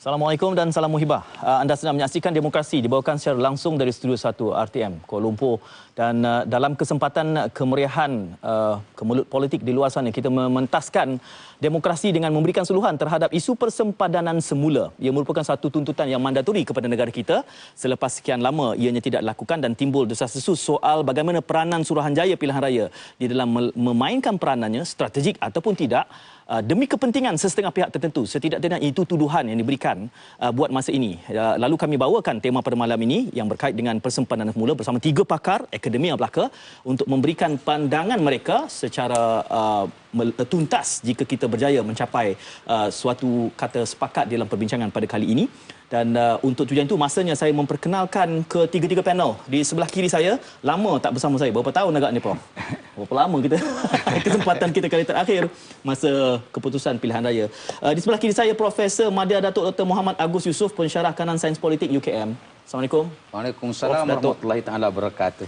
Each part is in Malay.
Assalamualaikum dan salam muhibah. Anda sedang menyaksikan Demokrasi dibawakan secara langsung dari Studio 1 RTM Kuala Lumpur, dan dalam kesempatan kemeriahan kemulut politik di luar sana, kita mementaskan demokrasi dengan memberikan suluhan terhadap isu persempadanan semula. Ia merupakan satu tuntutan yang mandatori kepada negara kita selepas sekian lama ianya tidak dilakukan, dan timbul desas-desus soal bagaimana peranan Suruhanjaya Pilihan Raya di dalam memainkan peranannya, strategik ataupun tidak, demi kepentingan sesetengah pihak tertentu. Setidak-tidaknya itu tuduhan yang diberikan buat masa ini. Lalu kami bawakan tema pada malam ini yang berkait dengan persempadanan semula bersama 3 pakar akademia belaka untuk memberikan pandangan mereka secara tuntas jika kita berjaya mencapai suatu kata sepakat dalam perbincangan pada kali ini. Dan untuk tujuan itu, masanya saya memperkenalkan ketiga-tiga panel. Di sebelah kiri saya, lama tak bersama saya. Berapa tahun agak ni, Prof? Berapa lama kita? Kesempatan kita kali terakhir masa keputusan pilihan raya. Di sebelah kiri saya, Profesor Madya Datuk Dr. Muhammad Agus Yusof, pensyarah kanan sains politik UKM. Assalamualaikum. Waalaikumsalam warahmatullahi taala wabarakatuh.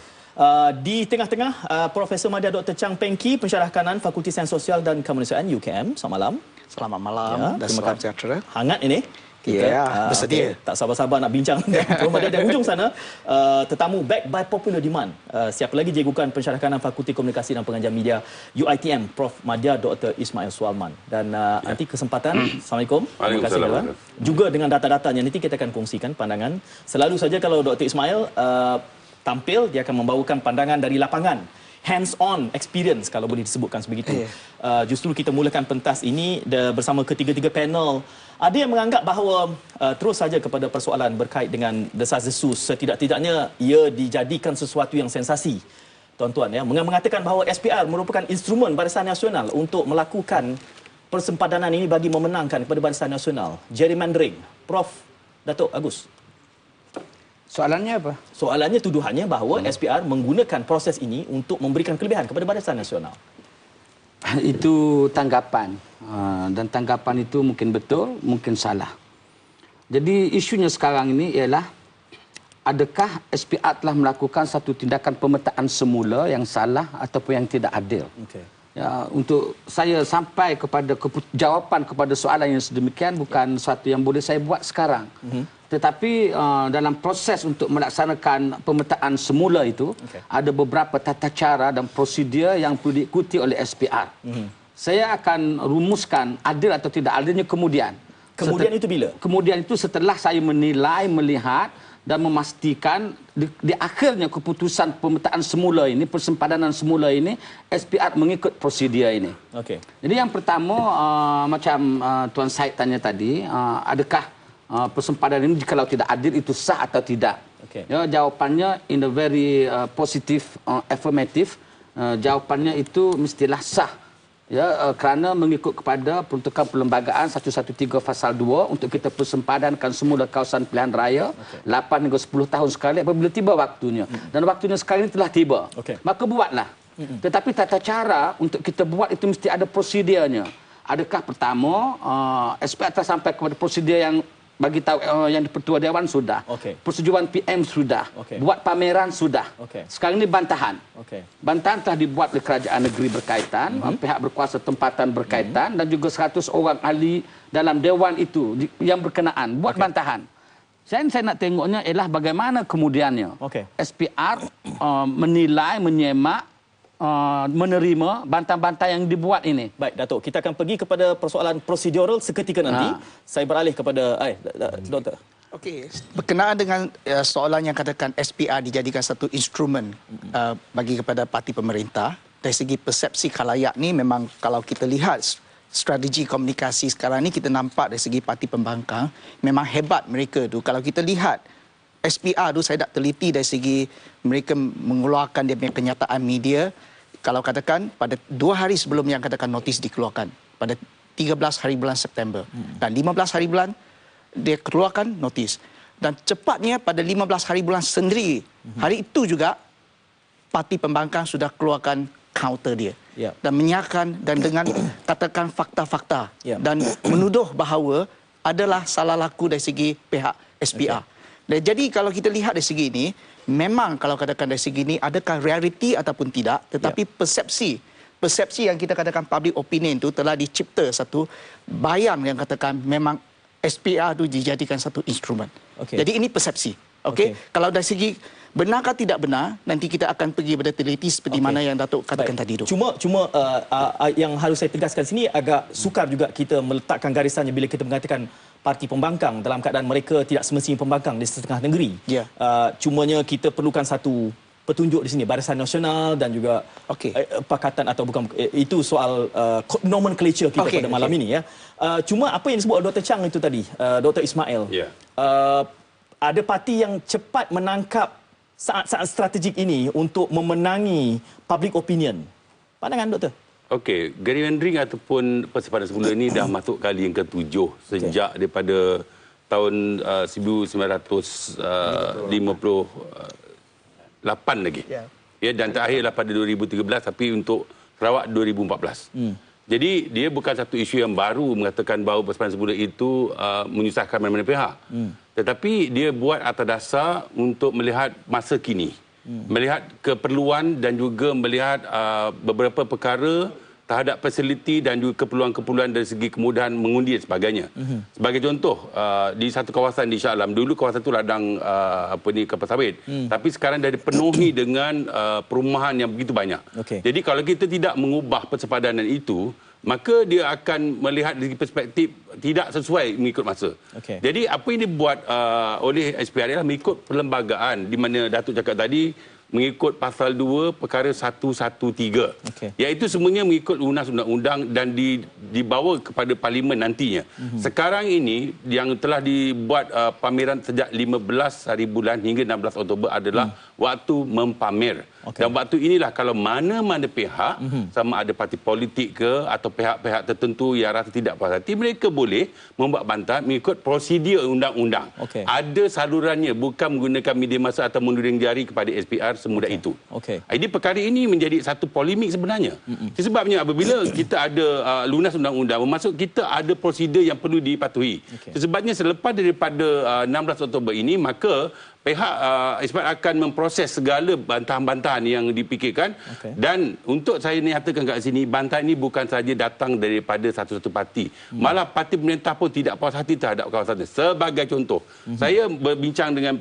Di tengah-tengah, Profesor Madya Dr. Chang Peng Kee, pensyarah kanan Fakulti Sains Sosial dan Kemanusiaan UKM. Selamat malam. Selamat malam dan terima salam sejahtera. Hangat ini. Ya, bersedia. Okay. Tak sabar-sabar nak bincang. Kemudian dari hujung sana, tetamu back by popular demand. Siapa lagi jagoan pensyarah kanan Fakulti Komunikasi dan Pengajian Media UiTM, Prof. Madya Dr. Ismail Sualman. Dan nanti kesempatan, Assalamualaikum. Terima kasih Tuan. Juga dengan data-datanya nanti kita akan kongsikan pandangan. Selalu saja kalau Dr. Ismail tampil, dia akan membawakan pandangan dari lapangan. Hands-on experience, kalau boleh disebutkan sebegitu. Justru kita mulakan pentas ini bersama ketiga-tiga panel. Ada yang menganggap bahawa terus saja kepada persoalan berkait dengan desas-desus, setidak-tidaknya ia dijadikan sesuatu yang sensasi. Tuan-tuan, ya, mengatakan bahawa SPR merupakan instrumen Barisan Nasional untuk melakukan persempadanan ini bagi memenangkan kepada Barisan Nasional. Gerrymandering. Prof. Datuk Agus. Soalannya apa? Soalannya, tuduhannya bahawa SPR menggunakan proses ini untuk memberikan kelebihan kepada Barisan Nasional. Itu tanggapan. Dan tanggapan itu mungkin betul, mungkin salah. Jadi isunya sekarang ini ialah, adakah SPR telah melakukan satu tindakan pemetaan semula yang salah ataupun yang tidak adil? Okay. Ya, untuk saya sampai kepada jawapan kepada soalan yang sedemikian bukan sesuatu yang boleh saya buat sekarang. Tetapi dalam proses untuk melaksanakan pemetaan semula itu, ada beberapa tata cara dan prosedur yang perlu diikuti oleh SPR. Saya akan rumuskan adil atau tidak adilnya kemudian. Kemudian itu bila? Kemudian itu setelah saya menilai, melihat dan memastikan di akhirnya keputusan pemetaan semula ini, persempadanan semula ini, SPR mengikut prosedur ini. Okay. Jadi yang pertama, macam Tuan Syed tanya tadi, adakah persempadanan ini jikalau tidak adil itu sah atau tidak? Okay. Ya, jawapannya in a very positive, affirmative. Jawapannya itu mestilah sah. Ya, kerana mengikut kepada peruntukan perlembagaan 113 Fasal 2 untuk kita persempadankan semula kawasan pilihan raya 8 hingga 10 tahun sekali apabila tiba waktunya. Dan waktunya sekarang ini telah tiba. Maka buatlah. Tetapi tata cara untuk kita buat itu mesti ada prosedurnya. Adakah pertama SPR telah sampai kepada prosedur yang bagi tahu yang Pertua Dewan sudah. Persetujuan PM sudah. Buat pameran sudah. Sekarang ini bantahan. Bantahan telah dibuat oleh kerajaan negeri berkaitan, pihak berkuasa tempatan berkaitan dan juga 100 orang ahli dalam dewan itu yang berkenaan buat bantahan. Saya nak tengoknya ialah bagaimana kemudiannya SPR menilai, menyemak, menerima bantah-bantah yang dibuat ini. Baik, Datuk, kita akan pergi kepada persoalan prosedural seketika nanti. Saya beralih kepada Doktor. Okey, berkenaan dengan soalan yang katakan SPR dijadikan satu instrumen bagi kepada parti pemerintah, dari segi persepsi khalayak ni memang kalau kita lihat strategi komunikasi sekarang ni, kita nampak dari segi parti pembangkang memang hebat mereka tu. Kalau kita lihat SPR tu, saya tak teliti dari segi mereka mengeluarkan dia punya kenyataan media. Kalau katakan pada 2 hari sebelum yang katakan notis dikeluarkan, pada 13 hari bulan September dan 15 hari bulan dia keluarkan notis, dan cepatnya pada 15 hari bulan sendiri, hari itu juga parti pembangkang sudah keluarkan counter dia dan menyiarkan dan dengan katakan fakta-fakta dan menuduh bahawa adalah salah laku dari segi pihak SPR. Jadi kalau kita lihat dari segi ini, memang kalau katakan dari segi ini adakah realiti ataupun tidak, tetapi persepsi yang kita katakan public opinion itu telah dicipta satu bayang yang katakan memang SPR tu dijadikan satu instrumen. Okey. Jadi ini persepsi. Okey. Kalau dari segi benarkah tidak benar, nanti kita akan pergi pada teliti seperti mana yang Datuk katakan tadi tu. Cuma yang harus saya tegaskan sini agak sukar juga kita meletakkan garisannya bila kita mengatakan parti pembangkang dalam keadaan mereka tidak semestinya pembangkang di setengah negeri. Ya. Cumanya kita perlukan satu petunjuk di sini, Barisan Nasional dan juga Pakatan atau bukan, itu soal nomenclature kita pada malam ini ya. Cuma apa yang disebut Dr. Chang itu tadi, Dr. Ismail, ada parti yang cepat menangkap saat-saat strategik ini untuk memenangi public opinion. Pandangan doktor? Okey, gerrymandering ataupun persempadanan semula ini dah masuk kali yang ke-7 sejak daripada tahun 1958 lagi. Ya, dan terakhirlah pada 2013 tapi untuk Sarawak 2014. Jadi dia bukan satu isu yang baru mengatakan bahawa persempadanan semula itu menyusahkan mana-mana pihak. Tetapi dia buat atas dasar untuk melihat masa kini. Melihat keperluan dan juga melihat beberapa perkara terhadap fasiliti dan juga keperluan-keperluan dari segi kemudahan mengundi dan sebagainya. Sebagai contoh, di satu kawasan di Shah Alam, dulu kawasan itu ladang kelapa sawit. Tapi sekarang dah dipenuhi dengan perumahan yang begitu banyak. Jadi kalau kita tidak mengubah persempadanan itu, maka dia akan melihat dari perspektif tidak sesuai mengikut masa. Jadi apa yang dibuat oleh SPR adalah mengikut perlembagaan di mana Datuk cakap tadi, mengikut pasal 2 perkara 113. Iaitu semuanya mengikut lunas undang-undang dan dibawa kepada parlimen nantinya. Sekarang ini yang telah dibuat pameran sejak 15 hari bulan hingga 16 Oktober adalah waktu mempamer. Dan waktu inilah kalau mana-mana pihak, sama ada parti politik ke atau pihak-pihak tertentu yang rasa tidak puas hati, mereka boleh membuat bantahan mengikut prosedur undang-undang. Ada salurannya, bukan menggunakan media massa atau menuding jari kepada SPR semudah itu. Jadi perkara ini menjadi satu polemik sebenarnya. Sebabnya apabila kita ada lunas undang-undang, bermaksud kita ada prosedur yang perlu dipatuhi. Sebabnya selepas daripada 16 Oktober ini, maka pihak SPR akan memproses segala bantahan-bantahan yang dipikirkan. Dan untuk saya nyatakan kat sini, bantahan ini bukan saja datang daripada satu-satu parti. Malah parti pemerintah pun tidak puas hati terhadap kawasan itu. Sebagai contoh, saya berbincang dengan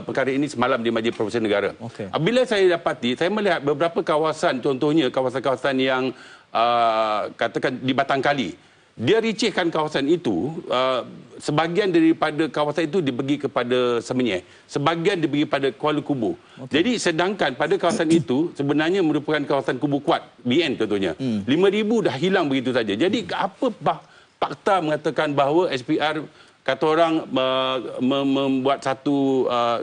perkara ini semalam di Majlis Profesi Negara. Bila saya dapati, saya melihat beberapa kawasan, contohnya kawasan-kawasan yang katakan di Batang Kali, dia ricihkan kawasan itu, sebahagian daripada kawasan itu dibagi kepada Semenyih, sebahagian dibagi pada Kuala Kubu. Jadi sedangkan pada kawasan itu sebenarnya merupakan kawasan kubu kuat, BN contohnya. 5,000 dah hilang begitu saja. Jadi apa fakta mengatakan bahawa SPR kata orang membuat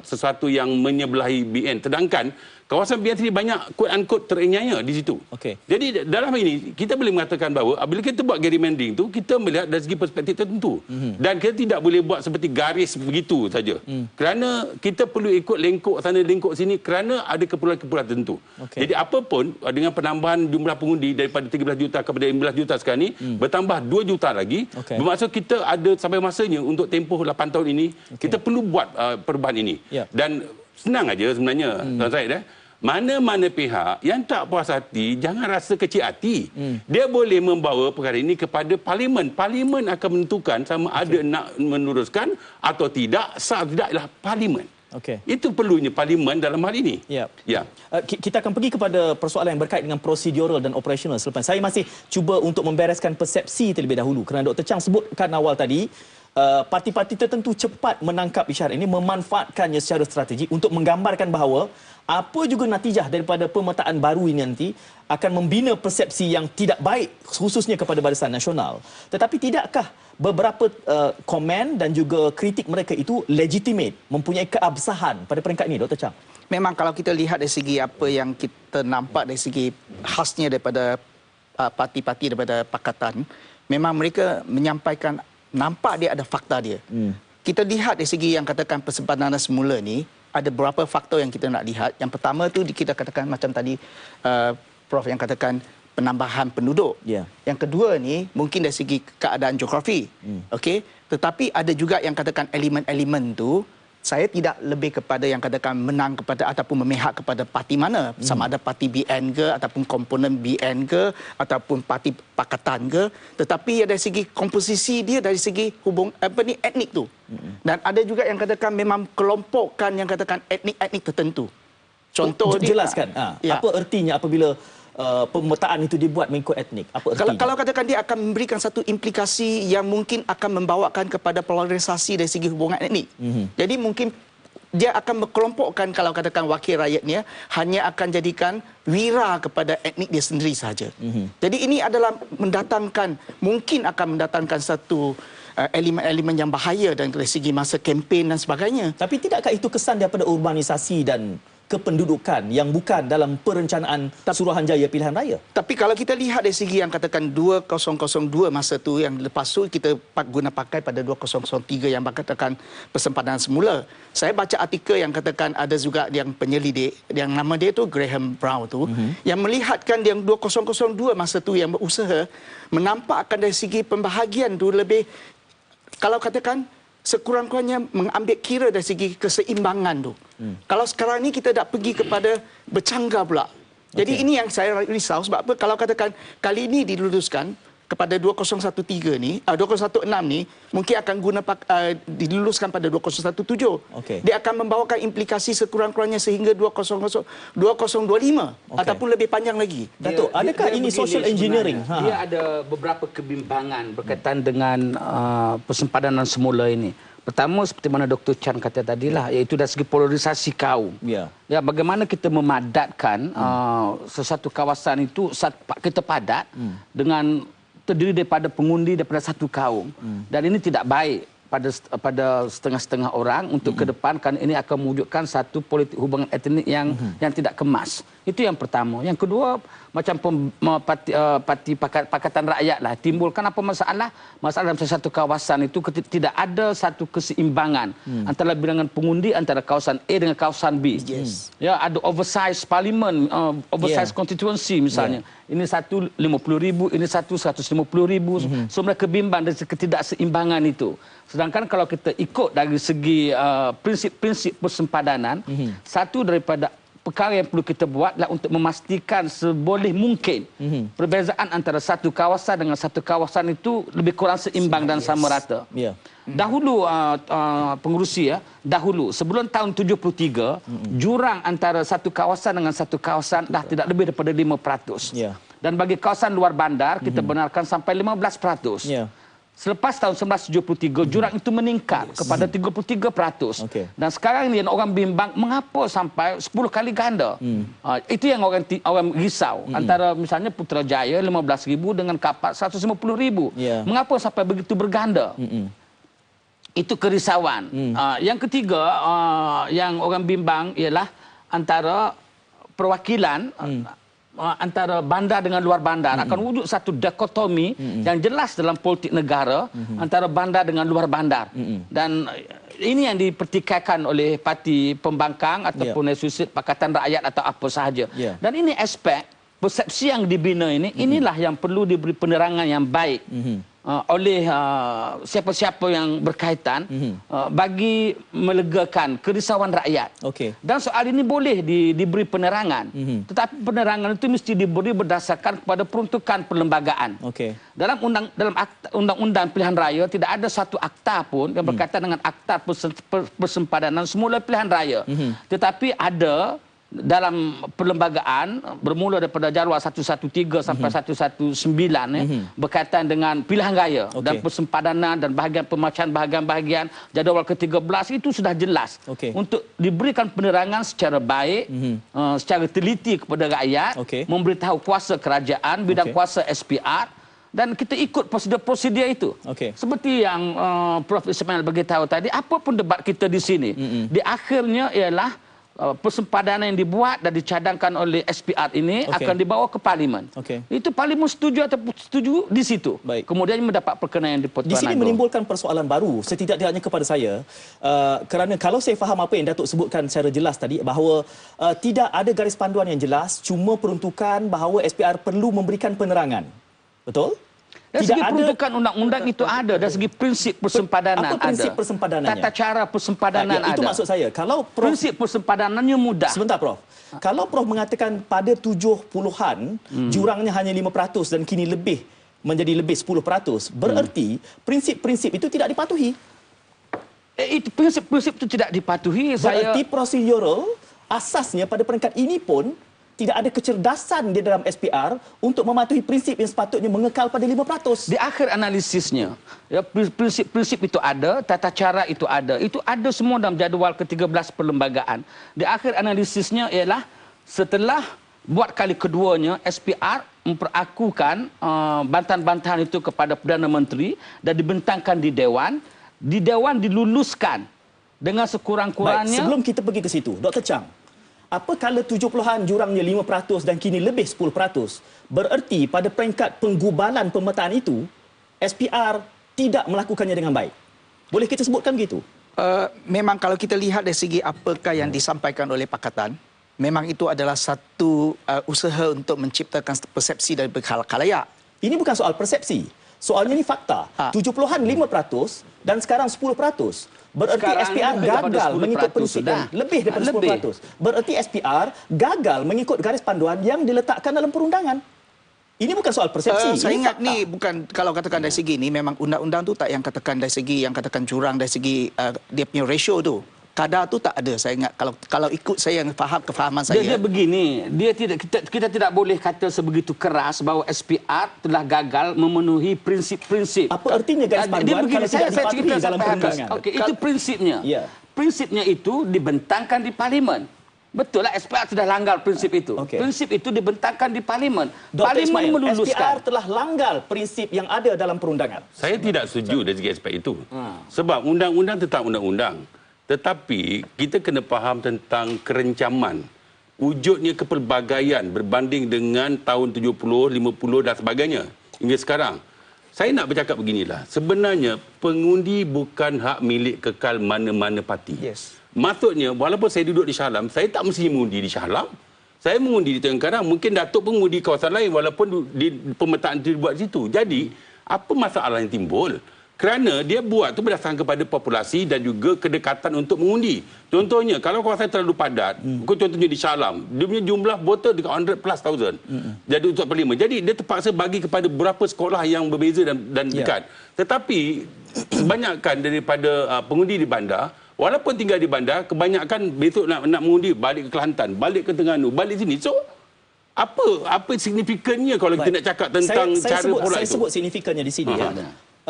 sesuatu yang menyebelahi BN, sedangkan kawasan BN sendiri banyak quote-unquote teranyaya di situ. Jadi dalam ini kita boleh mengatakan bahawa bila kita buat gerrymandering tu, kita melihat dari segi perspektif tertentu. Dan kita tidak boleh buat seperti garis begitu saja. Kerana kita perlu ikut lengkok sana lengkok sini kerana ada keperluan-keperluan tertentu. Jadi apapun dengan penambahan jumlah pengundi daripada 13 juta kepada 15 juta sekarang ni, bertambah 2 juta lagi, bermaksud kita ada sampai masanya untuk tempoh 8 tahun ini, kita perlu buat perubahan ini. Dan senang aja sebenarnya, Tuan Syed, mana-mana pihak yang tak puas hati, jangan rasa kecil hati. Dia boleh membawa perkara ini kepada parlimen. Parlimen akan menentukan sama ada nak meneruskan atau tidak, sah atau tidak ialah parlimen. Itu perlunya parlimen dalam hal ini. Kita akan pergi kepada persoalan yang berkait dengan prosedural dan operasional selepas. Saya masih cuba untuk membereskan persepsi terlebih dahulu kerana Dr. Chang sebutkan awal tadi, parti-parti tertentu cepat menangkap isyarat ini, memanfaatkannya secara strategi untuk menggambarkan bahawa apa juga natijah daripada pemetaan baru ini nanti akan membina persepsi yang tidak baik khususnya kepada Barisan Nasional. Tetapi tidakkah beberapa komen dan juga kritik mereka itu legitimate, mempunyai keabsahan pada peringkat ini, Dr. Chang? Memang kalau kita lihat dari segi apa yang kita nampak dari segi khasnya daripada parti-parti daripada Pakatan, memang mereka menyampaikan, nampak dia ada fakta dia. Kita lihat dari segi yang katakan persempadanan semula ni, ada beberapa faktor yang kita nak lihat. Yang pertama tu kita katakan macam tadi Prof yang katakan penambahan penduduk. Yang kedua ni mungkin dari segi keadaan geografi. Tetapi ada juga yang katakan elemen-elemen tu saya tidak lebih kepada yang katakan menang kepada ataupun memihak kepada parti mana, sama ada parti BN ke ataupun komponen BN ke ataupun parti Pakatan ke, tetapi dari segi komposisi dia, dari segi etnik tu. Dan ada juga yang katakan memang kelompokan yang katakan etnik tertentu. Contoh jelaskan apa ertinya apabila pemetaan itu dibuat mengikut etnik. Apa ertinya? Kalau katakan dia akan memberikan satu implikasi yang mungkin akan membawakan kepada polarisasi dari segi hubungan etnik. Jadi mungkin dia akan berkelompokkan, kalau katakan wakil rakyatnya hanya akan jadikan wira kepada etnik dia sendiri sahaja. Jadi ini adalah mungkin akan mendatangkan satu elemen-elemen yang bahaya dari segi masa kempen dan sebagainya. Tapi tidakkah itu kesan daripada urbanisasi dan kependudukan yang bukan dalam perencanaan Suruhanjaya pilihan raya? Tapi kalau kita lihat dari segi yang katakan 2002 masa tu, yang lepas tu kita guna pakai pada 2003 yang katakan persempadan semula. Saya baca artikel yang katakan ada juga yang penyelidik, yang nama dia tu Graham Brown tu, yang melihatkan yang 2002 masa tu yang berusaha menampakkan dari segi pembahagian tu lebih, kalau katakan sekurang-kurangnya mengambil kira dari segi keseimbangan tu. Kalau sekarang ni kita dah pergi kepada bercanggah pula. Jadi ini yang saya risau, sebab apa? Kalau katakan kali ini diluluskan kepada 2013 ni, 2016 ni mungkin akan diluluskan pada 2017. Dia akan membawakan implikasi sekurang-kurangnya sehingga 2025 ataupun lebih panjang lagi. Datuk, adakah ini social engineering? Dia ada beberapa kebimbangan berkaitan dengan persempadanan semula ini. Pertama, seperti mana Dr. Chan kata tadilah, iaitu dari segi polarisasi kaum. Ya, bagaimana kita memadatkan sesuatu kawasan itu kita padat dengan terdiri daripada pengundi daripada satu kaum. Dan ini tidak baik pada setengah-setengah orang untuk ke depan, kan ini akan mewujudkan satu politik hubungan etnik yang tidak kemas. Itu yang pertama. Yang kedua, macam parti Pakatan Rakyat lah timbulkan apa masalah? Masalah dalam satu kawasan itu tidak ada satu keseimbangan antara bilangan pengundi antara kawasan A dengan kawasan B. Ya, ada oversize parlimen, oversize constituency misalnya. Ini satu 50,000, ini satu 150,000. So mereka bimbang dari ketidakseimbangan itu. Sedangkan kalau kita ikut dari segi prinsip-prinsip persempadanan, satu daripada perkara yang perlu kita buat adalah untuk memastikan seboleh mungkin perbezaan antara satu kawasan dengan satu kawasan itu lebih kurang seimbang dan sama rata. Dahulu pengerusi dahulu sebelum tahun 73 jurang antara satu kawasan dengan satu kawasan dah tidak lebih daripada 5%. Dan bagi kawasan luar bandar kita benarkan sampai 15%. Selepas tahun 1973 jurang itu meningkat kepada 33%. Dan sekarang ini orang bimbang mengapa sampai 10 kali ganda. Itu yang orang risau. Antara misalnya Putrajaya 15,000 dengan Kapat 150,000. Mengapa sampai begitu berganda? Itu kerisauan. Yang ketiga yang orang bimbang ialah antara perwakilan antara bandar dengan luar bandar. Akan wujud satu dikotomi yang jelas dalam politik negara antara bandar dengan luar bandar. Dan ini yang dipertikaikan oleh parti pembangkang ataupun asosiasi Pakatan Rakyat atau apa sahaja. Dan ini aspek persepsi yang dibina ini, inilah yang perlu diberi penerangan yang baik oleh siapa-siapa yang berkaitan bagi melegakan kerisauan rakyat. Dan soal ini boleh diberi penerangan. Tetapi penerangan itu mesti diberi berdasarkan kepada peruntukan perlembagaan. Dalam undang-undang pilihan raya tidak ada satu akta pun yang berkaitan dengan akta persempadanan semula pilihan raya. Tetapi ada dalam perlembagaan bermula daripada jadual 113 sampai 119 berkaitan dengan pilihan raya dan persempadanan dan bahagian jadual ke-13 itu sudah jelas untuk diberikan penerangan secara baik, secara teliti kepada rakyat, memberitahu kuasa kerajaan, bidang kuasa SPR, dan kita ikut prosedur-prosedur itu. Seperti yang Prof. Ismail beritahu tadi, apapun debat kita di sini, di akhirnya ialah persempadanan yang dibuat dan dicadangkan oleh SPR ini akan dibawa ke Parlimen. Itu Parlimen setuju atau setuju di situ. Kemudian mendapat perkenaan di Pertuan Di sini menimbulkan persoalan baru setidak-tidaknya kepada saya, kerana kalau saya faham apa yang Datuk sebutkan secara jelas tadi, bahawa tidak ada garis panduan yang jelas, cuma peruntukan bahawa SPR perlu memberikan penerangan. Betul? Dari segi peruntukan undang-undang itu ada, dari segi prinsip persempadanan apa prinsip ada. persempadanannya? Tata cara persempadanan ada. Itu maksud saya. Kalau prinsip persempadanannya mudah. Sebentar, Prof. Kalau Prof mengatakan pada 70-an jurangnya hanya 5% dan kini menjadi lebih 10%, bererti prinsip-prinsip itu tidak dipatuhi. Itu prinsip-prinsip itu tidak dipatuhi. Bererti prosedural asasnya pada peringkat ini pun tidak ada kecerdasan di dalam SPR untuk mematuhi prinsip yang sepatutnya mengekal pada 5%. Di akhir analisisnya, ya, prinsip-prinsip itu ada, tata cara itu ada semua dalam jadual ke-13 perlembagaan. Di akhir analisisnya ialah setelah buat kali keduanya, SPR memperakukan bantahan-bantahan itu kepada Perdana Menteri dan dibentangkan di Dewan diluluskan dengan sekurang-kurangnya. Sebelum kita pergi ke situ, Dr. Chang, apa kala 70-an jurangnya 5% dan kini lebih 10%, bererti pada peringkat penggubalan pemetaan itu, SPR tidak melakukannya dengan baik. Boleh kita sebutkan begitu? Memang kalau kita lihat dari segi apakah yang disampaikan oleh pakatan, memang itu adalah satu usaha untuk menciptakan persepsi dari khalayak. Ini bukan soal persepsi. Soalnya ini fakta. 70-an 5% dan sekarang 10%. Bererti Sekarang SPR gagal mengikut prinsip lebih daripada 10%. Bererti SPR gagal mengikut garis panduan yang diletakkan dalam perundangan. Ini bukan soal persepsi. Saya ingat ni bukan, kalau katakan dari segi ni memang undang-undang tu tak yang katakan dari segi yang katakan jurang dari segi dia punya ratio tu. Kadar tu tak ada, saya ingat. Kalau ikut saya yang faham kefahaman saya. Dia begini, kita tidak boleh kata sebegitu keras bahawa SPR telah gagal memenuhi prinsip-prinsip. Apa artinya garis panduan kalau tidak dipatuhi dalam perundangan? Okey, itu prinsipnya. Ya. Prinsipnya itu dibentangkan di Parlimen. Betul lah, SPR sudah langgar prinsip itu. Okay. Prinsip itu dibentangkan di Parlimen. Dr. Parlimen Ismail, meluluskan. SPR telah langgar prinsip yang ada dalam perundangan. Saya tidak setuju dari segi aspek itu. Sebab undang-undang tetap undang-undang. Tetapi kita kena faham tentang kerencaman. Wujudnya kepelbagaian berbanding dengan tahun 70, 50 dan sebagainya. Hingga sekarang. Saya nak bercakap beginilah. Sebenarnya pengundi bukan hak milik kekal mana-mana parti. Yes. Maksudnya walaupun saya duduk di Shah Alam, saya tak mesti mengundi di Shah Alam. Saya mengundi di Tengah Karang. Mungkin Datuk pun mengundi di kawasan lain walaupun di pemetaan itu dibuat di situ. Jadi, apa masalah yang timbul? Kerana dia buat tu berdasarkan kepada populasi dan juga kedekatan untuk mengundi. Contohnya, kalau kawasan terlalu padat, contohnya di Shah Alam, dia punya jumlah voter dekat 100,000+. Jadi untuk parlimen. Jadi dia terpaksa bagi kepada beberapa sekolah yang berbeza dan dekat. Tetapi kebanyakan daripada pengundi di bandar, walaupun tinggal di bandar, kebanyakan besok nak mengundi balik ke Kelantan, balik ke Terengganu, balik sini. So apa signifikannya kalau kita nak cakap tentang cara pola itu? Saya sebut signifikannya di sini ya.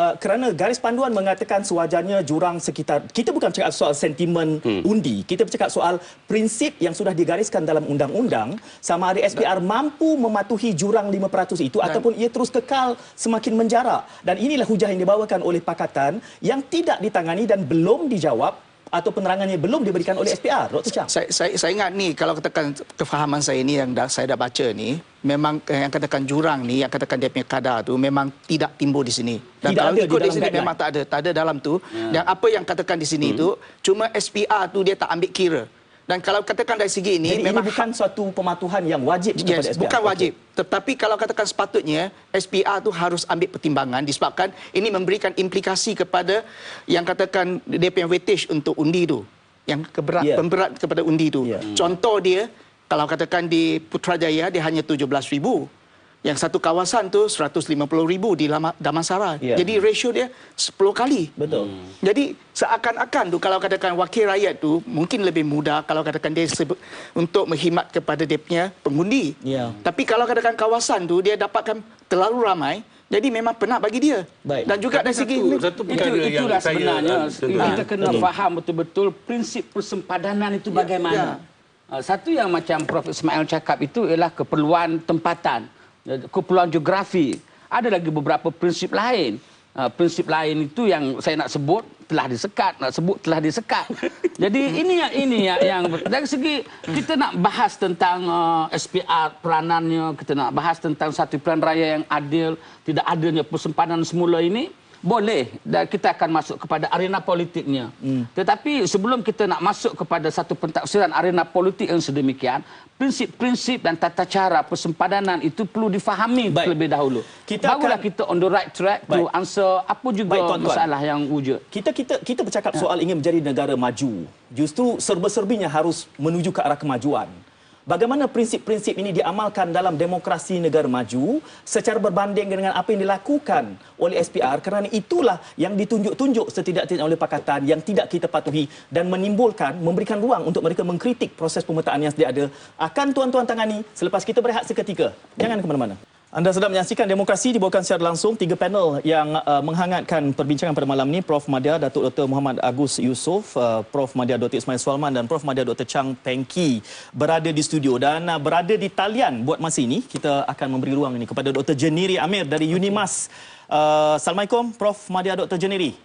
Kerana garis panduan mengatakan sewajarnya jurang sekitar, kita bukan bercakap soal sentimen undi, kita bercakap soal prinsip yang sudah digariskan dalam undang-undang, sama ada SPR mampu mematuhi jurang 5% itu ataupun ia terus kekal semakin menjarak. Dan inilah hujah yang dibawakan oleh pakatan yang tidak ditangani dan belum dijawab atau penerangannya belum diberikan oleh SPR, Dr. Chang. Saya ingat ni, kalau katakan kefahaman saya ni yang saya dah baca ni, memang yang katakan jurang ni, yang katakan dia punya kadar tu memang tidak timbul di sini. Dan Tidak kalau ada ikut di di sini dalam memang tak ada dalam tu. Dan apa yang katakan di sini tu, cuma SPR tu dia tak ambil kira. Dan kalau katakan dari segi ini, Jadi memang ini bukan suatu pematuhan yang wajib kepada SPR. bukan wajib. Tetapi kalau katakan sepatutnya, SPR tu harus ambil pertimbangan disebabkan ini memberikan implikasi kepada yang katakan dia punya weightage untuk undi tu. Yang pemberat kepada undi tu. Contoh dia, kalau katakan di Putrajaya, dia hanya 17,000. Yang satu kawasan tu 150,000 di Damansara. Jadi ratio dia 10 kali. Betul. Jadi seakan-akan tu kalau katakan wakil rakyat tu mungkin lebih mudah kalau katakan dia untuk mengkhidmat kepada dia punya pengundi. Tapi kalau katakan kawasan tu dia dapatkan terlalu ramai, jadi memang penat bagi dia. Baik. Dan juga dari segi itulah sebenarnya kita kena faham betul-betul prinsip persempadanan itu bagaimana. Satu yang macam Prof Ismail cakap itu ialah keperluan tempatan, keperluan geografi. Ada lagi beberapa prinsip lain. Prinsip lain itu yang saya nak sebut telah disekat. Jadi ini yang dari segi kita nak bahas tentang SPR peranannya, kita nak bahas tentang satu pilihan raya yang adil, tidak adilnya persempadanan semula ini. boleh dan kita akan masuk kepada arena politiknya. Tetapi sebelum kita nak masuk kepada satu pentafsiran arena politik yang sedemikian, prinsip-prinsip dan tata cara persempadanan itu perlu difahami terlebih dahulu. Barulah kita on the right track to answer apa juga masalah yang wujud. Kita bercakap soal ingin menjadi negara maju. Justru serba-serbinya harus menuju ke arah kemajuan. Bagaimana prinsip-prinsip ini diamalkan dalam demokrasi negara maju secara berbanding dengan apa yang dilakukan oleh SPR, kerana itulah yang ditunjuk-tunjuk setidak-tidaknya oleh pakatan yang tidak kita patuhi dan memberikan ruang untuk mereka mengkritik proses pemetaan yang sedia ada. Akan tuan-tuan tangani selepas kita berehat seketika. Jangan ke mana-mana. Anda sedang menyaksikan Demokrasi dibawakan secara langsung. 3 panel yang menghangatkan perbincangan pada malam ini. Prof. Madya Datuk Dr. Muhammad Agus Yusof, Prof. Madya Dr. Ismail Sulaiman dan Prof. Madya Dr. Chang Peng Ki berada di studio dan berada di talian buat masa ini. Kita akan memberi ruang ini kepada Dr. Jeniri Amir dari Unimas. Assalamualaikum Prof. Madya Dr. Jeniri.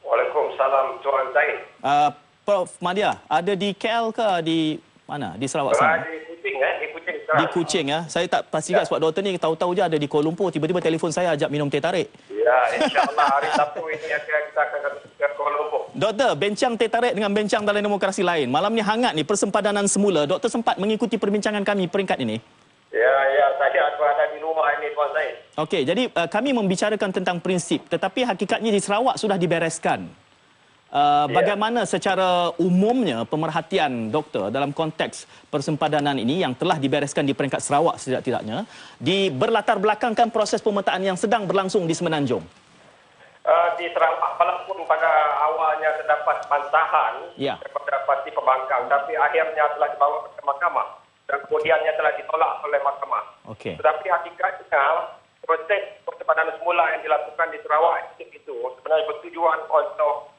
Waalaikumsalam Tuan Zain. Prof. Madya, ada di KL ke di mana? Di Sarawak sana? Di Kuching, di Kuching. Di Kuching ya. Saya tak pastikan sebab doktor ni tahu-tahu je ada di Kuala Lumpur. Tiba-tiba telefon saya ajak minum teh tarik. Ya, insya-Allah hari Sabtu ini kita akan ke Kuala Lumpur. Doktor, bencang teh tarik dengan bencang dalam demokrasi lain. Malam ni hangat ni persempadanan semula. Doktor sempat mengikuti perbincangan kami peringkat ini. Ya, saya ada di rumah ini Tuan Zain. Okey, jadi kami membicarakan tentang prinsip, tetapi hakikatnya di Sarawak sudah dibereskan. Bagaimana secara umumnya pemerhatian doktor dalam konteks persempadanan ini yang telah dibereskan di peringkat Sarawak setidak-tidaknya berlatar belakangkan proses pemetaan yang sedang berlangsung di Semenanjung? Di Sarawak walaupun pada awalnya terdapat bantahan daripada parti pembangkang, tapi akhirnya telah dibawa ke mahkamah dan kemudiannya telah ditolak oleh mahkamah. Okey. Tetapi hakikatnya proses persempadanan semula yang dilakukan di Sarawak itu sebenarnya bertujuan untuk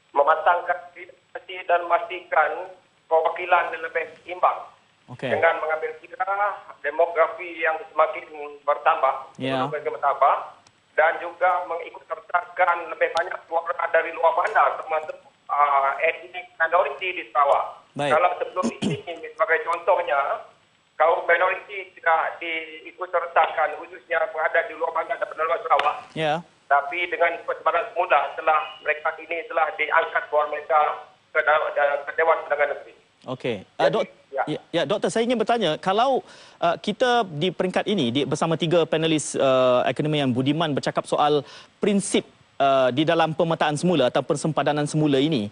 mematangkan demokrasi dan memastikan perwakilan yang lebih seimbang. Dengan mengambil kira demografi yang semakin bertambah, dan juga mengikutsertakan lebih banyak suara dari luar bandar termasuk etnik minoriti di Sarawak. Kalau sebelum ini sebagai contohnya kaum minoriti tidak diikutsertakan khususnya berada di luar bandar dan luar Sarawak. Tapi dengan persempadanan semula setelah mereka ini telah diangkat keluar mereka ke Dewan Undangan Negeri. Okey. Doktor, saya ingin bertanya, kalau kita di peringkat ini bersama 3 panelis akademi yang budiman bercakap soal prinsip di dalam pemetaan semula atau persempadanan semula ini,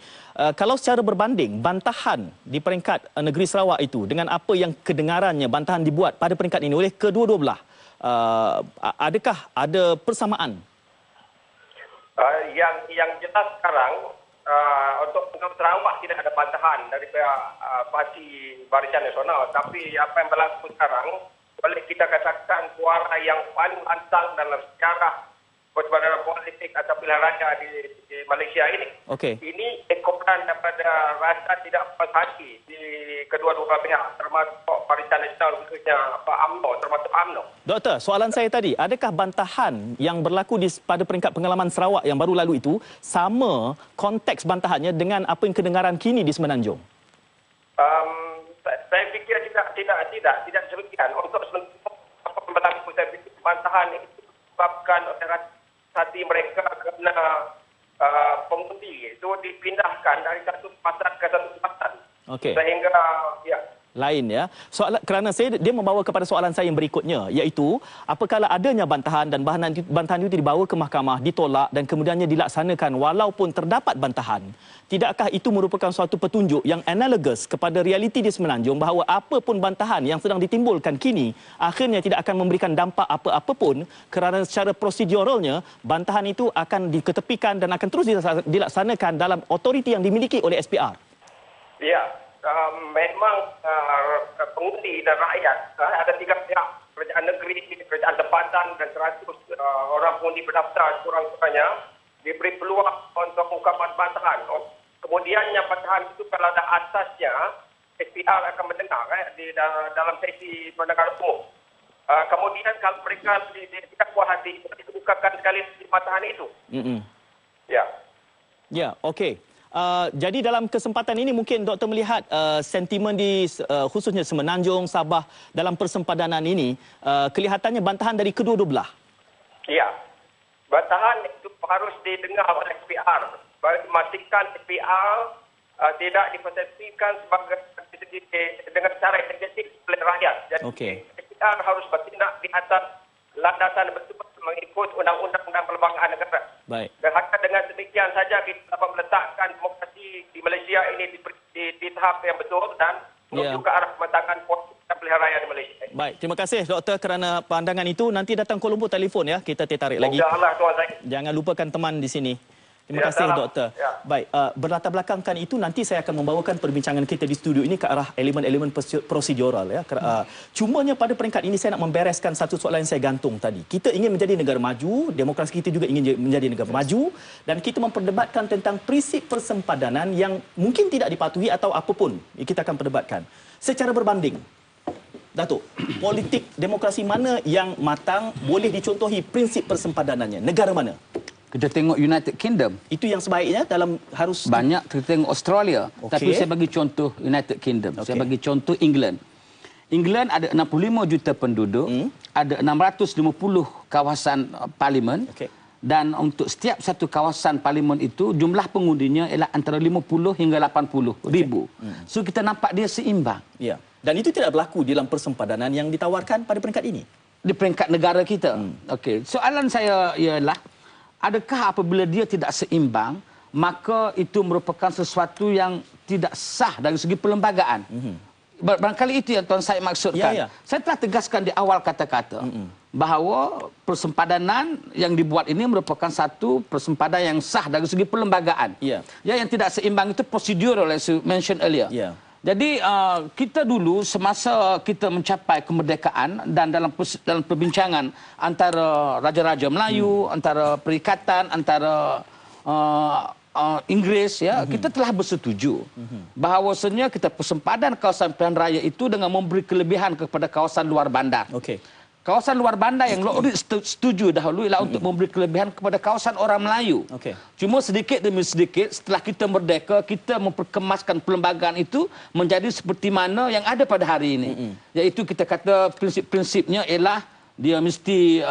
kalau secara berbanding bantahan di peringkat negeri Sarawak itu dengan apa yang kedengarannya bantahan dibuat pada peringkat ini oleh kedua-dua belah, adakah ada persamaan? Yang jelas sekarang untuk Sarawak tidak ada bantahan dari pihak Parti Barisan Nasional, tapi apa yang berlaku sekarang boleh kita katakan suara yang paling lantang dalam sejarah persempadanan politik atau pilihan raya di Malaysia ini. Ini ekoran daripada rasa tidak puas hati di kedua-dua pihak termasuk Barisan Nasional khususnya UMNO termasuk UMNO. Doktor, soalan saya tadi, adakah bantahan yang berlaku pada peringkat pengalaman Sarawak yang baru lalu itu sama konteks bantahannya dengan apa yang kedengaran kini di Semenanjung? Saya fikir tidak demikian. Untuk apa yang berlaku, saya fikir bantahan itu disebabkan oleh hati mereka kerana pengundi itu dipindahkan dari satu tempat ke satu tempat. Sehingga lain ya. Kerana dia membawa kepada soalan saya yang berikutnya, iaitu apakala adanya bantahan dan bantahan itu dibawa ke mahkamah, ditolak dan kemudiannya dilaksanakan walaupun terdapat bantahan, tidakkah itu merupakan suatu petunjuk yang analogus kepada realiti di Semenanjung bahawa apapun bantahan yang sedang ditimbulkan kini akhirnya tidak akan memberikan dampak apa-apa pun kerana secara proseduralnya bantahan itu akan diketepikan dan akan terus dilaksanakan dalam otoriti yang dimiliki oleh SPR? Memang pengundi dan rakyat ada 3 pihak, kerajaan negeri, kerajaan tempatan dan 100 orang pengundi berdaftar kurang-kurangnya diberi peluang untuk ungkapan bantahan. Kemudiannya bantahan itu kalau ada asasnya SPR akan mendengar di dalam sesi pendengaran umum. Kemudian kalau mereka tidak puas hati dibukakan sekali bantahan itu. Okey. Jadi dalam kesempatan ini mungkin doktor melihat sentimen di khususnya Semenanjung, Sabah dalam persempadanan ini kelihatannya bantahan dari kedua-dua belah. Bantahan itu harus didengar oleh SPR. Memastikan SPR tidak dipersepsikan sebagai dengan cara energetik oleh rakyat. Jadi SPR harus bertindak di atas landasan betul mengikut undang-undang dan perlembagaan negara. Baik. Dan hanya dengan demikian saja kita dapat meletakkan demokrasi di Malaysia ini di tahap yang betul dan menuju ke arah pematangan politik dan pilihan raya di Malaysia. Baik, terima kasih Doktor kerana pandangan itu. Nanti datang Kuala Lumpur telefon ya, kita tertarik lagi. InsyaAllah Tuan Syed. Jangan lupakan teman di sini. Terima kasih salam. Doktor. Ya. Baik, berlatar belakangkan itu nanti saya akan membawakan perbincangan kita di studio ini ke arah elemen-elemen prosedural ya. Cumanya pada peringkat ini saya nak membereskan satu soalan yang saya gantung tadi. Kita ingin menjadi negara maju, demokrasi kita juga ingin menjadi negara maju dan kita memperdebatkan tentang prinsip persempadanan yang mungkin tidak dipatuhi atau apapun. Kita akan perdebatkan secara berbanding. Datuk, politik demokrasi mana yang matang boleh dicontohi prinsip persempadanannya? Negara mana? Kita tengok United Kingdom. Itu yang sebaiknya dalam harus Banyak kita tengok Australia. Okey. Tapi saya bagi contoh United Kingdom. Saya bagi contoh England. England ada 65 juta penduduk, ada 650 kawasan parlimen. Okey. Dan untuk setiap satu kawasan parlimen itu jumlah pengundinya ialah antara 50 hingga 80 ribu. So kita nampak dia seimbang. Ya. Dan itu tidak berlaku dalam persempadanan yang ditawarkan pada peringkat ini. Di peringkat negara kita. Okey. Soalan saya ialah, adakah apabila dia tidak seimbang, maka itu merupakan sesuatu yang tidak sah dari segi perlembagaan? Barangkali itu yang Tuan Syed maksudkan. Ya, ya. Saya telah tegaskan di awal kata-kata bahawa persempadanan yang dibuat ini merupakan satu persempadanan yang sah dari segi perlembagaan. Ya. Ya, yang tidak seimbang itu prosedur oleh mention earlier. Ya. Jadi kita dulu semasa kita mencapai kemerdekaan dan dalam perbincangan antara raja-raja Melayu, antara perikatan, antara Inggeris, ya, kita telah bersetuju bahawasanya kita persempadan kawasan pilihan raya itu dengan memberi kelebihan kepada kawasan luar bandar. Okey. Kawasan luar bandar yang Lord Reed setuju dahulu ialah untuk memberi kelebihan kepada kawasan orang Melayu. Okey. Cuma sedikit demi sedikit setelah kita merdeka, kita memperkemaskan perlembagaan itu menjadi seperti mana yang ada pada hari ini. Iaitu kita kata prinsip-prinsipnya ialah dia mesti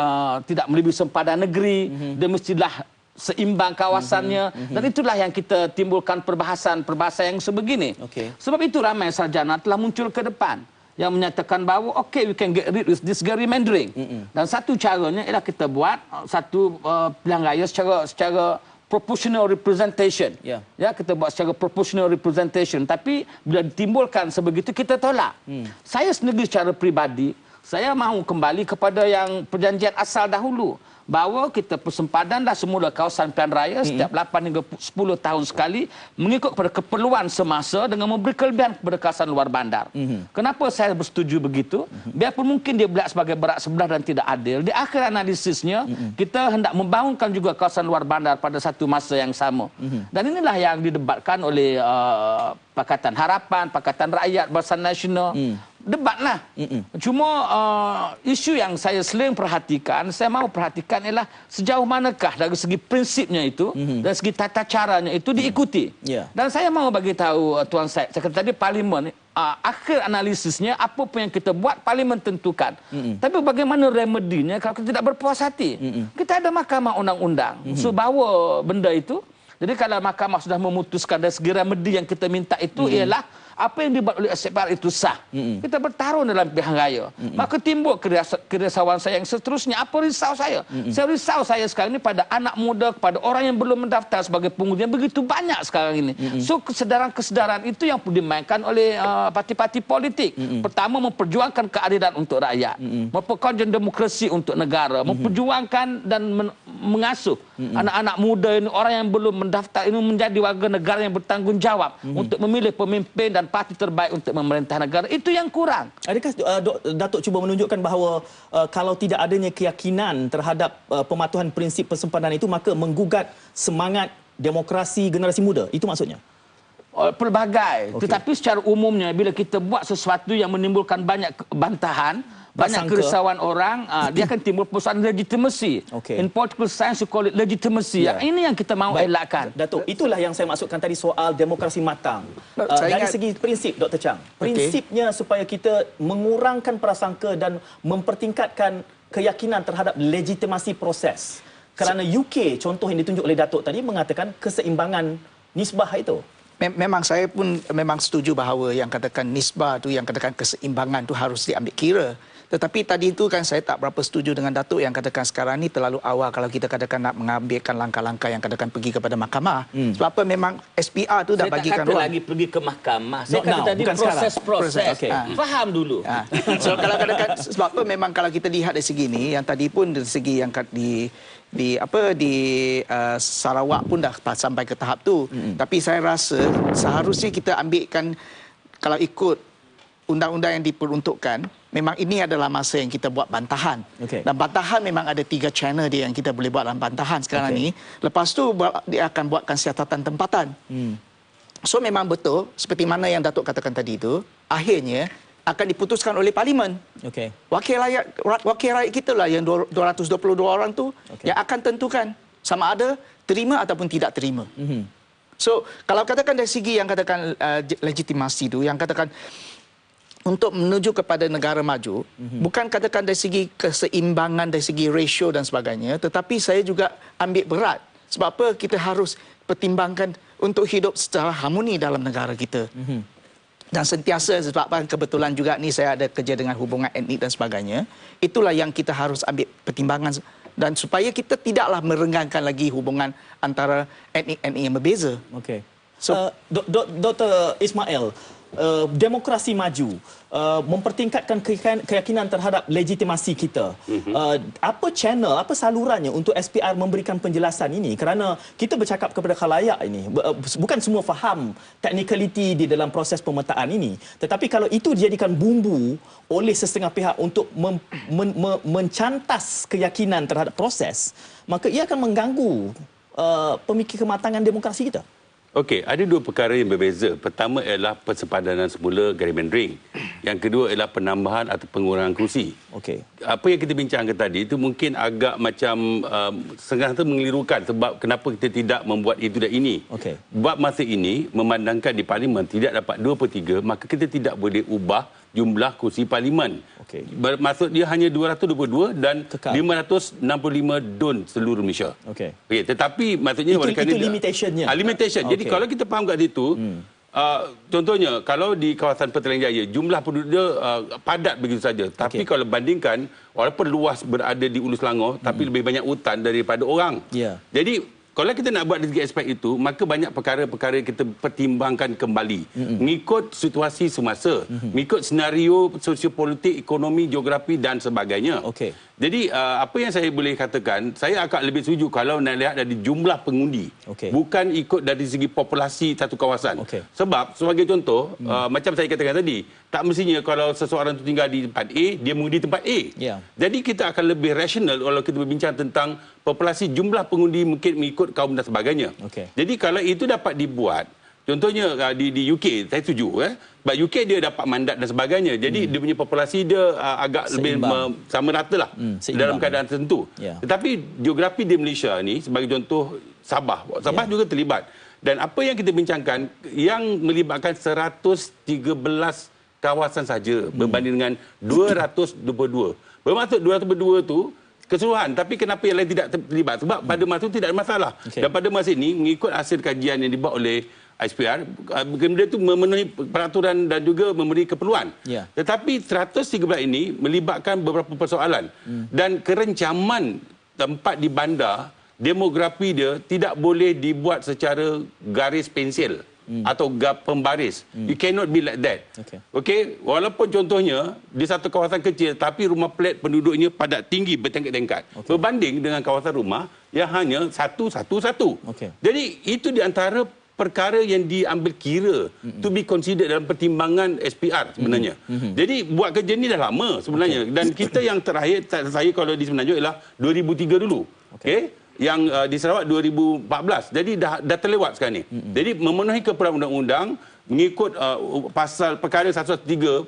tidak melebihi sempadan negeri, dia mestilah seimbang kawasannya, dan itulah yang kita timbulkan perbahasan yang sebegini. Okey. Sebab itu ramai sarjana telah muncul ke depan yang menyatakan bahawa we can get rid of this gerrymandering. Dan satu caranya ialah kita buat satu pilihan raya secara proportional representation. Ya. Ya, kita buat secara proportional representation. Tapi bila ditimbulkan sebegitu, kita tolak. Saya sendiri secara peribadi, saya mahu kembali kepada yang perjanjian asal dahulu. Bahawa kita persempadanlah semula kawasan pilihan raya setiap 8 hingga 10 tahun sekali mengikut kepada keperluan semasa dengan memberi kelebihan kepada kawasan luar bandar. Kenapa saya bersetuju begitu? Biarpun mungkin dia berlaku sebagai berat sebelah dan tidak adil, di akhir analisisnya kita hendak membangunkan juga kawasan luar bandar pada satu masa yang sama. Dan inilah yang didebatkan oleh Pakatan Harapan, Pakatan Rakyat, Barisan Nasional. Debatlah. Cuma isu yang saya sering perhatikan, saya mahu perhatikan ialah sejauh manakah dari segi prinsipnya itu, dari segi tata caranya itu diikuti. Dan saya mahu bagi tahu Tuan Syed, saya kata tadi parlimen, akhir analisisnya apa pun yang kita buat parlimen tentukan. Tapi bagaimana remedinya kalau kita tidak berpuas hati? Kita ada mahkamah undang-undang. So bawa benda itu. Jadi kalau mahkamah sudah memutuskan dari segi remedi yang kita minta itu ialah apa yang dibuat oleh SPR itu sah. Kita bertarung dalam pilihan raya. Maka timbul kerisauan saya yang seterusnya. Apa risau saya? Saya risau saya sekarang ini pada anak muda, kepada orang yang belum mendaftar sebagai pengundi yang begitu banyak sekarang ini. So kesedaran-kesedaran itu yang perlu dimainkan oleh parti-parti politik. Pertama, memperjuangkan keadilan untuk rakyat. Memperjuangkan demokrasi untuk negara. Memperjuangkan dan mengasuh anak-anak muda ini, orang yang belum mendaftar ini menjadi warga negara yang bertanggungjawab untuk memilih pemimpin dan parti terbaik untuk memerintah negara. Itu yang kurang. Adakah Datuk cuba menunjukkan bahawa kalau tidak adanya keyakinan terhadap pematuhan prinsip persempadanan itu, maka menggugat semangat demokrasi generasi muda? Itu maksudnya? Pelbagai. Tetapi secara umumnya bila kita buat sesuatu yang menimbulkan banyak bantahan, banyak kerisauan orang, dia akan timbul persoalan legitimasi. In political science, you call it legitimacy. Ini yang kita mahu elakkan. Datuk, itulah yang saya maksudkan tadi soal demokrasi matang. Dari segi prinsip, Dr. Chang, prinsipnya supaya kita mengurangkan prasangka dan mempertingkatkan keyakinan terhadap legitimasi proses. Kerana UK, contoh yang ditunjuk oleh Datuk tadi, mengatakan keseimbangan nisbah itu. Memang saya pun memang setuju bahawa yang katakan nisbah tu, yang katakan keseimbangan tu harus diambil kira. Tetapi tadi itu kan saya tak berapa setuju dengan Datuk yang katakan sekarang ni terlalu awal kalau kita katakan nak mengambilkan langkah-langkah yang katakan pergi kepada mahkamah. Sebab apa, memang SPR tu dah bagikan ruang. Saya tak kata lagi pergi ke mahkamah. Saya kata now, tadi proses-proses. Okay. Faham dulu. So kalau katakan, sebab apa, memang kalau kita lihat dari segi ni, yang tadi pun dari segi yang di Sarawak pun dah sampai ke tahap tu. Tapi saya rasa seharusnya kita ambilkan, kalau ikut undang-undang yang diperuntukkan, memang ini adalah masa yang kita buat bantahan. Dan bantahan memang ada 3 channel dia yang kita boleh buat dalam bantahan sekarang ni. Lepas tu dia akan buatkan siasatan tempatan. So memang betul seperti mana yang Datuk katakan tadi itu, akhirnya akan diputuskan oleh parlimen. Wakil rakyat kita lah yang 222 orang tu yang akan tentukan sama ada terima ataupun tidak terima. So kalau katakan dari segi yang katakan legitimasi tu, yang katakan untuk menuju kepada negara maju, bukan katakan dari segi keseimbangan, dari segi ratio dan sebagainya, tetapi saya juga ambil berat. Sebab apa, kita harus pertimbangkan untuk hidup secara harmoni dalam negara kita. Dan sentiasa, sebab apa, kebetulan juga ni saya ada kerja dengan hubungan etnik dan sebagainya, itulah yang kita harus ambil pertimbangan, dan supaya kita tidaklah merenggangkan lagi hubungan antara etnik-etnik yang berbeza. So, Dr. Ismail, demokrasi maju mempertingkatkan keyakinan terhadap legitimasi kita. Apa channel, apa salurannya untuk SPR memberikan penjelasan ini? Kerana kita bercakap kepada khalayak ini, bukan semua faham technicality di dalam proses pemetaan ini. Tetapi kalau itu dijadikan bumbu oleh sesetengah pihak untuk mencantas keyakinan terhadap proses, maka ia akan mengganggu pemikir kematangan demokrasi kita. Okey, ada 2 perkara yang berbeza. Pertama ialah persepadanan semula gerrymandering. Yang kedua ialah penambahan atau pengurangan kerusi. Apa yang kita bincangkan tadi itu mungkin agak macam setengah mengelirukan sebab kenapa kita tidak membuat itu dan ini. Sebab masa ini memandangkan di parlimen tidak dapat 2/3, maka kita tidak boleh ubah jumlah kursi parlimen. Maksud dia hanya 222 dan 565 don seluruh Malaysia. Tetapi maksudnya itu limitationnya. Limitation. Jadi kalau kita faham kat situ, contohnya kalau di kawasan Petaling Jaya jumlah penduduk dia padat begitu saja. Tapi kalau bandingkan, walaupun luas berada di Ulu Selangor, tapi lebih banyak hutan daripada orang. Jadi kalau kita nak buat dari segi aspek itu, maka banyak perkara-perkara kita pertimbangkan kembali. Mengikut situasi semasa, mengikut senario sosiopolitik, ekonomi, geografi dan sebagainya. Jadi apa yang saya boleh katakan, saya agak lebih setuju kalau nak lihat dari jumlah pengundi. Bukan ikut dari segi populasi satu kawasan. Sebab sebagai contoh, macam saya katakan tadi, tak mestinya kalau seseorang itu tinggal di tempat A, dia mengundi tempat A. Jadi kita akan lebih rasional kalau kita berbincang tentang populasi, jumlah pengundi mungkin mengikut kaum dan sebagainya. Jadi kalau itu dapat dibuat, contohnya di UK, saya setuju. Sebab UK dia dapat mandat dan sebagainya. Jadi dia punya populasi dia agak lebih sama rata lah dalam keadaan tertentu. Tetapi geografi di Malaysia ni, sebagai contoh Sabah. Sabah juga terlibat. Dan apa yang kita bincangkan, yang melibatkan 113 kawasan saja berbanding dengan 222. Bermaksud 222 tu keseluruhan, tapi kenapa yang lain tidak terlibat? Sebab pada masa itu tidak ada masalah. Dan pada masa ini, mengikut hasil kajian yang dibuat oleh SPR, benda itu memenuhi peraturan dan juga memberi keperluan. Tetapi 113 ini melibatkan beberapa persoalan. Dan kerencaman tempat di bandar, demografi dia tidak boleh dibuat secara garis pensil atau pembaris. You cannot be like that. Walaupun contohnya di satu kawasan kecil tapi rumah plat penduduknya padat tinggi bertingkat-tingkat. Berbanding dengan kawasan rumah yang hanya satu. Jadi itu di antara perkara yang diambil kira to be considered dalam pertimbangan SPR sebenarnya. Jadi buat kerja ni dah lama sebenarnya. Dan kita yang terakhir saya kalau di Semenanjung ialah 2003 dulu. Yang di Sarawak 2014. Jadi dah terlewat sekarang ni. Jadi memenuhi keperluan undang-undang mengikut pasal perkara 103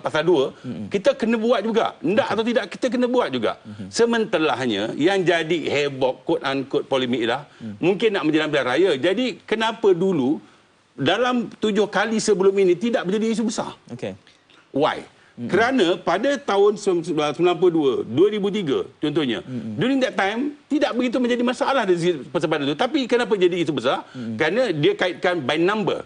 pasal 2, kita kena buat juga. Tidak atau tidak, kita kena buat juga. Sementelahnya yang jadi heboh quote-unquote polemik dah, mungkin nak menjelang pilihan raya. Jadi kenapa dulu dalam 7 kali sebelum ini tidak menjadi isu besar? Why? Kerana pada tahun 1992, 2003 contohnya, during that time tidak begitu menjadi masalah dari segi persempadan itu. Tapi kenapa jadi isu besar? Kerana dia kaitkan by number.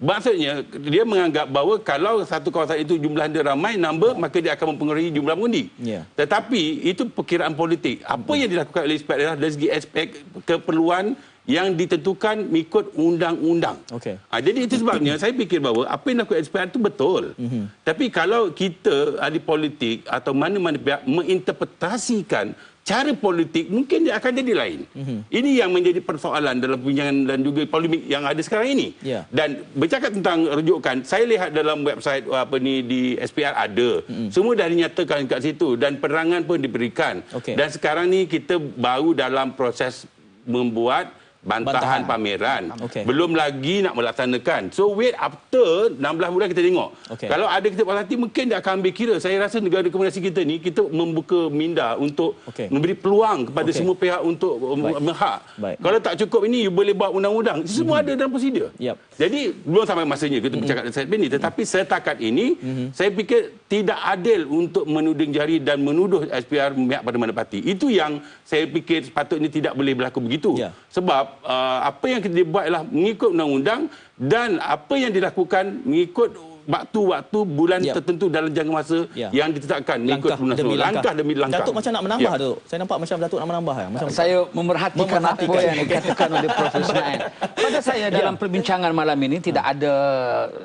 Maksudnya dia menganggap bahawa kalau satu kawasan itu jumlah dia ramai number, maka dia akan mempengaruhi jumlah pengundi. Tetapi itu perkiraan politik. Apa yang dilakukan oleh SPR adalah dari segi aspek keperluan yang ditentukan mengikut undang-undang. Jadi itu sebabnya saya fikir bahawa apa yang dilakukan SPR itu betul. Tapi kalau kita ahli politik atau mana-mana pihak menginterpretasikan cara politik, mungkin dia akan jadi lain. Ini yang menjadi persoalan dalam perbincangan dan juga polemik yang ada sekarang ini. Dan bercakap tentang rujukan, saya lihat dalam website di SPR ada. Semua dah dinyatakan kat situ dan penerangan pun diberikan. Dan sekarang ni kita baru dalam proses membuat bantahan pameran. Belum lagi nak melaksanakan. So wait after 16 bulan kita tengok. Kalau ada kita puas hati, mungkin dia akan ambil kira. Saya rasa negara komunikasi kita ni, kita membuka minda untuk memberi peluang kepada semua pihak untuk berhak. Kalau tak cukup ini, you boleh buat undang-undang. Semua ada dalam prosedur. Jadi belum sampai masanya kita bercakap tentang ini. Tetapi setakat ini, saya fikir tidak adil untuk menuding jari dan menuduh SPR memihak pada mana parti. Itu yang saya fikir sepatutnya tidak boleh berlaku begitu. Sebab apa yang kita buat adalah mengikut undang-undang dan apa yang dilakukan mengikut waktu-waktu bulan tertentu dalam jangka masa yang ditetapkan mengikut langkah demi langkah. Datuk macam nak menambah tu. Saya nampak macam Datuk nak menambah. Saya memerhatikan apa yang dikatakan oleh Prof. Ismail. Pada saya dalam perbincangan malam ini tidak ada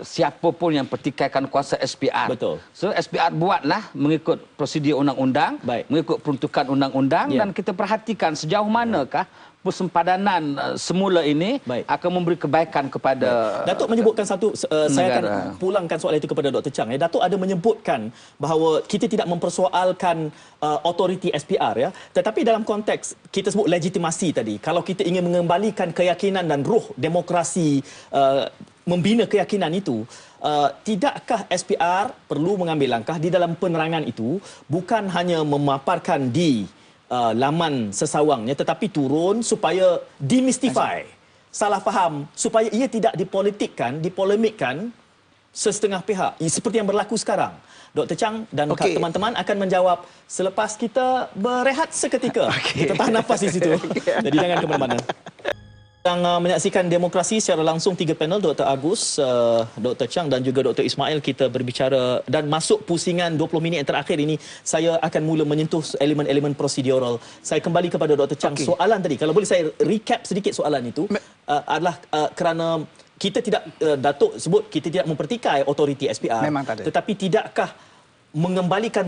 siapa pun yang pertikaikan kuasa SPR. So SPR buatlah mengikut prosedur undang-undang, mengikut peruntukan undang-undang dan kita perhatikan sejauh manakah persempadanan semula ini akan memberi kebaikan kepada Datuk menyebutkan satu, saya akan pulangkan soalan itu kepada Dr. Chang. Datuk ada menyebutkan bahawa kita tidak mempersoalkan otoriti SPR, ya. Tetapi dalam konteks kita sebut legitimasi tadi, kalau kita ingin mengembalikan keyakinan dan ruh demokrasi, membina keyakinan itu, tidakkah SPR perlu mengambil langkah di dalam penerangan itu, bukan hanya memaparkan di laman sesawangnya, tetapi turun supaya demystify salah faham, supaya ia tidak dipolitikkan, dipolemikkan sesetengah pihak seperti yang berlaku sekarang. Dr. Chang dan teman-teman akan menjawab selepas kita berehat seketika. Kita tahan nafas di situ. Jadi jangan ke mana-mana. Sedang menyaksikan Demokrasi secara langsung, 3 panel, Dr. Agus, Dr. Chang dan juga Dr. Ismail. Kita berbicara dan masuk pusingan 20 minit yang terakhir ini. Saya akan mula menyentuh elemen-elemen prosedural. Saya kembali kepada Dr. Chang. Soalan tadi, kalau boleh saya recap sedikit soalan itu, adalah kerana kita tidak, Datuk sebut kita tidak mempertikai otoriti SPR. Memang tak ada. Tetapi tidakkah mengembalikan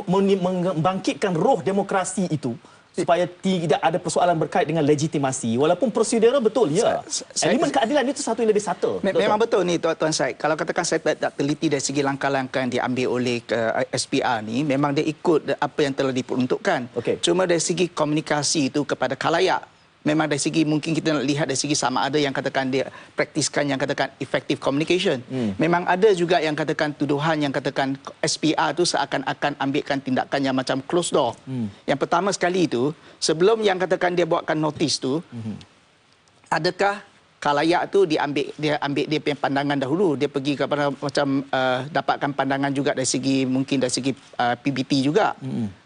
membangkitkan roh demokrasi itu, supaya tidak ada persoalan berkait dengan legitimasi, walaupun prosedural betul, ya. Elemen keadilan itu satu yang lebih subtle. Memang betul ni Tuan Syed. Kalau katakan saya tak teliti dari segi langkah-langkah yang diambil oleh SPR ni, memang dia ikut apa yang telah diperuntukkan. Cuma dari segi komunikasi itu kepada khalayak, memang dari segi mungkin kita nak lihat dari segi sama ada yang katakan dia praktiskan yang katakan effective communication. Memang ada juga yang katakan tuduhan yang katakan SPR tu seakan-akan ambilkan tindakan yang macam close door. Yang pertama sekali itu, sebelum yang katakan dia buatkan notis tu, adakah khalayak tu dia ambil dia punya pandangan dahulu, dia pergi kepada macam dapatkan pandangan juga dari segi mungkin dari segi PBT juga.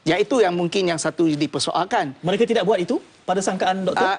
Iaitu yang mungkin yang satu dipersoalkan. Mereka tidak buat itu pada sangkaan Doktor?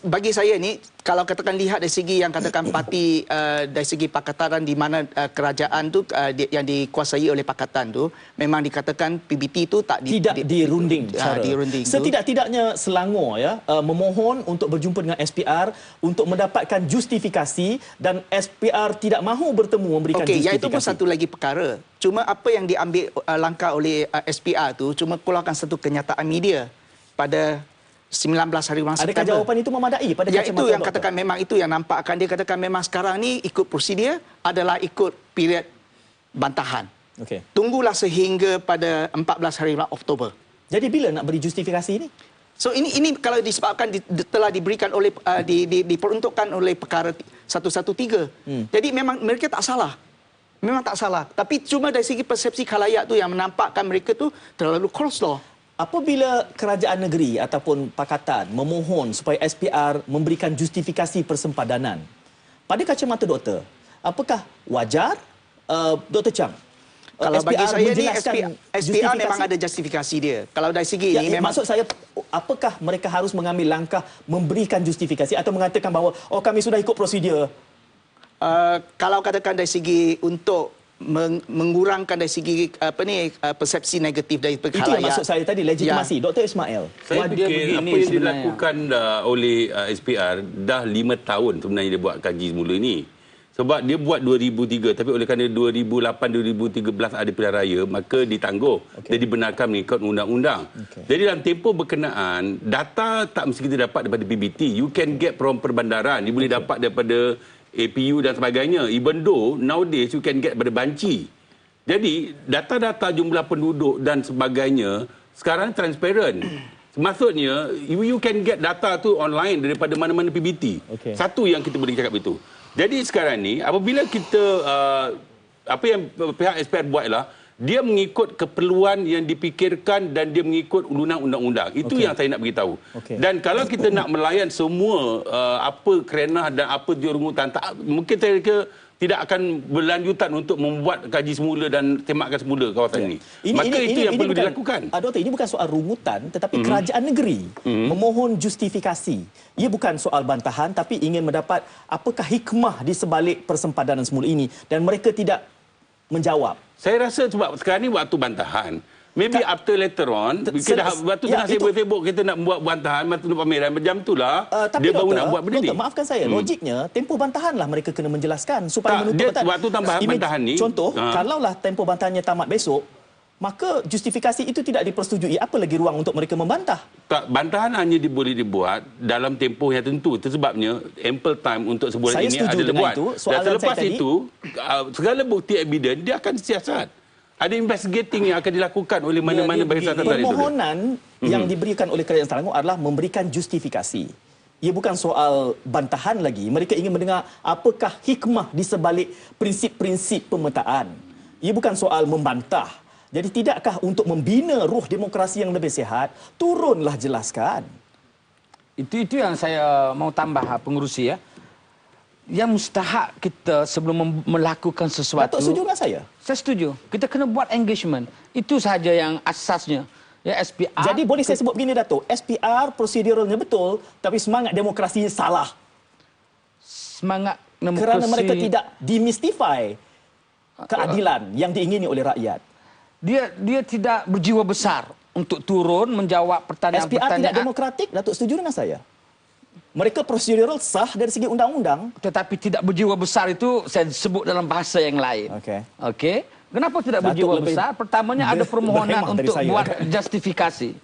Bagi saya ni, kalau katakan lihat dari segi yang katakan parti dari segi pakatan di mana kerajaan tu yang dikuasai oleh pakatan tu, memang dikatakan PBT tu tidak dirunding. Dirunding. Setidak-tidaknya Selangor, ya, memohon untuk berjumpa dengan SPR untuk mendapatkan justifikasi dan SPR tidak mahu bertemu memberikan justifikasi. Iaitu pun satu lagi perkara. Cuma apa yang diambil langkah oleh SPR tu cuma keluarkan satu kenyataan media pada 19 hari bulan September. Adakah jawapan itu memadai pada kacamata itu yang doktor? katakan memang itu yang nampakkan dia katakan memang sekarang ni ikut prosedur adalah ikut period bantahan. Tunggulah sehingga pada 14 hari bulan Oktober. Jadi bila nak beri justifikasi ini? So ini kalau disebabkan telah diberikan oleh diperuntukkan oleh perkara 113. Jadi memang mereka tak salah. Memang tak salah. Tapi cuma dari segi persepsi khalayak tu yang menampakkan mereka tu terlalu close door. Apabila kerajaan negeri ataupun pakatan memohon supaya SPR memberikan justifikasi persempadanan, pada kacamata doktor, apakah wajar, Dr. Chang, Kalau bagi saya ni SPR memang justifikasi. ada justifikasi dia. Kalau dari segi Ya, ini memang maksud saya, apakah mereka harus mengambil langkah memberikan justifikasi atau mengatakan bahawa kami sudah ikut prosedur? Kalau katakan dari segi untuk mengurangkan dari segi persepsi negatif dari Itu khalayak. yang maksud saya tadi, legitimasi. Ya. Dr. Ismail. Saya Dia fikir begini apa yang sebenarnya. dilakukan oleh SPR dah 5 tahun sebenarnya dia buat kaji semula ini. Sebab dia buat 2003 tapi oleh kerana 2008-2013 ada pilihan raya maka ditangguh. Dia dibenarkan mengikut undang-undang. Jadi dalam tempoh berkenaan data tak mesti kita dapat daripada PBT. You can get from perbandaran. Dia boleh dapat daripada APU dan sebagainya. Even though nowadays you can get daripada banci. Jadi data-data jumlah penduduk dan sebagainya sekarang transparent. Maksudnya you can get data tu online daripada mana-mana PBT. Satu yang kita boleh cakap itu. Jadi sekarang ni apabila kita apa yang pihak SPR buatlah dia mengikut keperluan yang dipikirkan dan dia mengikut undang-undang. Itu yang saya nak beritahu. Dan kalau kita nak melayan semua apa kerenah dan apa jurungutan, mungkin saya kira tidak akan berlanjutan untuk membuat kaji semula dan semakkan semula kawasan ini. Maka itu yang perlu dilakukan. Doktor, ini bukan soal rungutan tetapi kerajaan negeri memohon justifikasi. Ia bukan soal bantahan tapi ingin mendapat apakah hikmah di sebalik persempadanan semula ini dan mereka tidak menjawab. Saya rasa sebab sekarang ni waktu bantahan. Maybe after later on, kita waktu tengah sibuk-sibuk kita nak buat bantahan, waktu pameran, macam itulah dia baru nak buat benda ni. Doktor, maafkan saya, logiknya tempoh bantahanlah mereka kena menjelaskan supaya menutup dia, waktu tambah bantahan ni. Contoh, kalaulah tempoh bantahannya tamat besok, maka justifikasi itu tidak dipersetujui. Apa lagi ruang untuk mereka membantah? Tak, bantahan hanya boleh dibuat dalam tempoh yang tentu. Itu sebabnya ample time untuk sebulan Saya ini setuju ada dengan buat. itu. Dan Soalan selepas saya tadi, itu, segala bukti evidence dia akan siasat. Ada investigating yang akan dilakukan oleh mana-mana barisan tadi. Permohonan yang diberikan oleh Kerajaan Selangor adalah memberikan justifikasi. Ia bukan soal bantahan lagi. Mereka ingin mendengar apakah hikmah di sebalik prinsip-prinsip pemetaan. Ia bukan soal membantah. Jadi tidakkah untuk membina ruh demokrasi yang lebih sihat, turunlah jelaskan. Itu yang saya mau tambah pengurusi ya. Yang mustahak kita sebelum melakukan sesuatu. Datuk setuju dengan saya? Saya setuju. Kita kena buat engagement. Itu sahaja yang asasnya. Ya, SPR. Jadi boleh saya sebut begini Datuk, SPR proseduralnya betul tapi semangat demokrasinya salah. Semangat demokrasi. Kerana mereka tidak demystify keadilan yang diingini oleh rakyat. Dia tidak berjiwa besar untuk turun menjawab pertanyaan-pertanyaan. SPR tidak demokratik, Datuk setuju dengan saya? Mereka prosedural sah dari segi undang-undang. Tetapi tidak berjiwa besar itu saya sebut dalam bahasa yang lain. Okey. Kenapa tidak berjiwa besar? Pertamanya ada permohonan untuk buat justifikasi.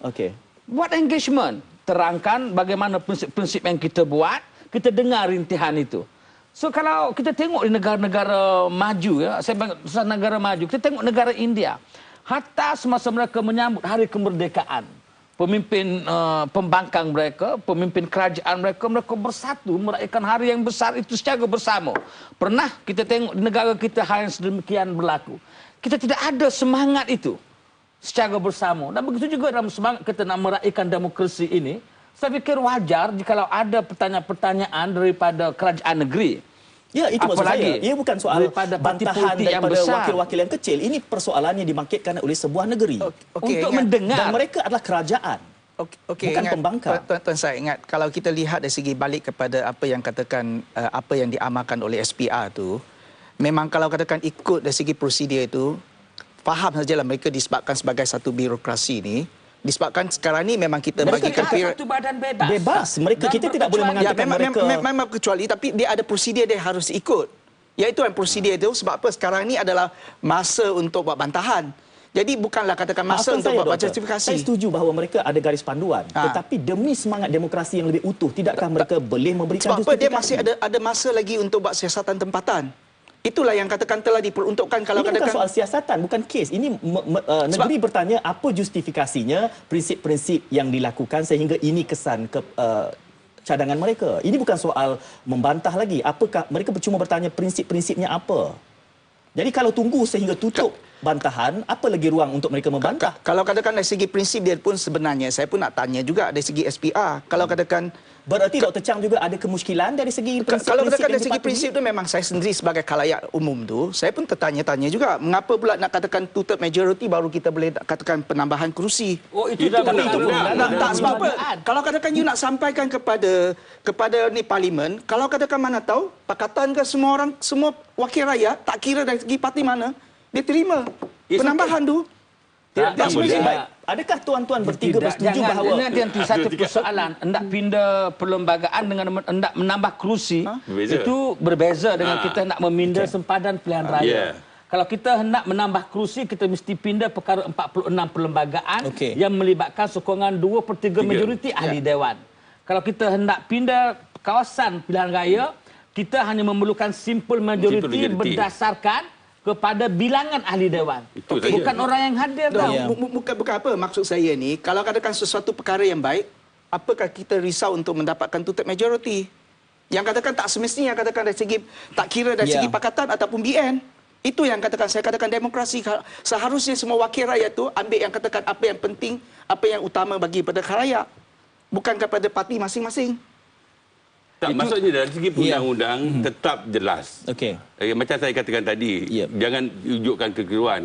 Buat engagement. Terangkan bagaimana prinsip-prinsip yang kita buat. Kita dengar rintihan itu. So kalau kita tengok di negara-negara maju, ya, saya negara maju, kita tengok negara India. Hatta semasa mereka menyambut hari kemerdekaan. Pemimpin pembangkang mereka, pemimpin kerajaan mereka bersatu merayakan hari yang besar itu secara bersama. Pernah kita tengok di negara kita hal yang sedemikian berlaku. Kita tidak ada semangat itu secara bersama. Dan begitu juga dalam semangat kita nak merayakan demokrasi ini, saya fikir wajar jikalau ada pertanyaan-pertanyaan daripada kerajaan negeri. Ya, itu maksud saya. Ia bukan soal bantahan daripada wakil-wakil yang kecil. Ini persoalan yang dibangkitkan oleh sebuah negeri. Untuk mendengar. Dan mereka adalah kerajaan. Bukan pembangkang. Tuan saya ingat, kalau kita lihat dari segi balik kepada apa yang katakan, apa yang diamalkan oleh SPR tu, memang kalau katakan ikut dari segi prosedur itu, faham sajalah mereka disebabkan sebagai satu birokrasi ni. Disebabkan sekarang ni memang kita bagikan satu badan bebas. Bebas. Kita tidak boleh mengatakan mereka memang kecuali, tapi dia ada prosedur dia harus ikut. Iaitu yang prosedur itu sebab apa sekarang ni adalah masa untuk buat bantahan. Jadi bukanlah katakan masa untuk buat justifikasi. Saya setuju bahawa mereka ada garis panduan. Tetapi demi semangat demokrasi yang lebih utuh, tidakkah mereka boleh memberikan justifikasi? Sebab apa dia masih ada masa lagi untuk buat siasatan tempatan. Itulah yang katakan telah diperuntukkan. Kalau ini bukan soal siasatan, bukan kes. Ini negeri bertanya apa justifikasinya, prinsip-prinsip yang dilakukan sehingga ini kesan ke cadangan mereka. Ini bukan soal membantah lagi. Apakah mereka cuma bertanya prinsip-prinsipnya apa? Jadi kalau tunggu sehingga tutup bantahan, apa lagi ruang untuk mereka membantah? Kalau katakan dari segi prinsip dia pun sebenarnya saya pun nak tanya juga dari segi SPR. Kalau katakan Berarti Dr. Chang juga ada kemuskilan dari segi prinsip-prinsip kalau katakan yang dari segi dipatuhi? prinsip tu memang saya sendiri sebagai khalayak umum tu, saya pun tertanya-tanya juga mengapa pula nak katakan two-third majority baru kita boleh katakan penambahan kerusi. Oh, Itu dah benar. perkara Tak, tak sebab apa? perlembagaan. Kalau katakan you nak sampaikan kepada ni parlimen, kalau katakan mana tahu pakatan ke semua orang, semua wakil rakyat tak kira dari segi parti mana, dia terima penambahan tu. Tak, That's tak amazing. boleh. Adakah tuan-tuan bertiga Tidak, bersetuju jangan. bahawa Nanti satu persoalan hendak pindah perlembagaan dengan hendak menambah kerusi Berbeza. itu berbeza dengan kita hendak memindah sempadan pilihan raya. Yeah. Kalau kita hendak menambah kerusi, kita mesti pindah perkara 46 perlembagaan Okey. yang melibatkan sokongan 2/3 majoriti ahli dewan. Kalau kita hendak pindah kawasan pilihan raya, kita hanya memerlukan simple majoriti berdasarkan kepada bilangan ahli dewan. Itu saja. Bukan orang yang hadir tau. Ya. Bukan apa maksud saya ni, kalau katakan sesuatu perkara yang baik, apakah kita risau untuk mendapatkan two-third majority? Yang katakan tak semestinya katakan dari segi tak kira dari Ya. segi pakatan ataupun BN. Itu yang katakan saya katakan demokrasi. Seharusnya semua wakil rakyat tu ambil yang katakan apa yang penting, apa yang utama bagi pada rakyat, bukan kepada parti masing-masing. Tak, maksudnya dari segi undang-undang tetap jelas. Okey. Macam saya katakan tadi, Yep. jangan tunjukkan kekeliruan.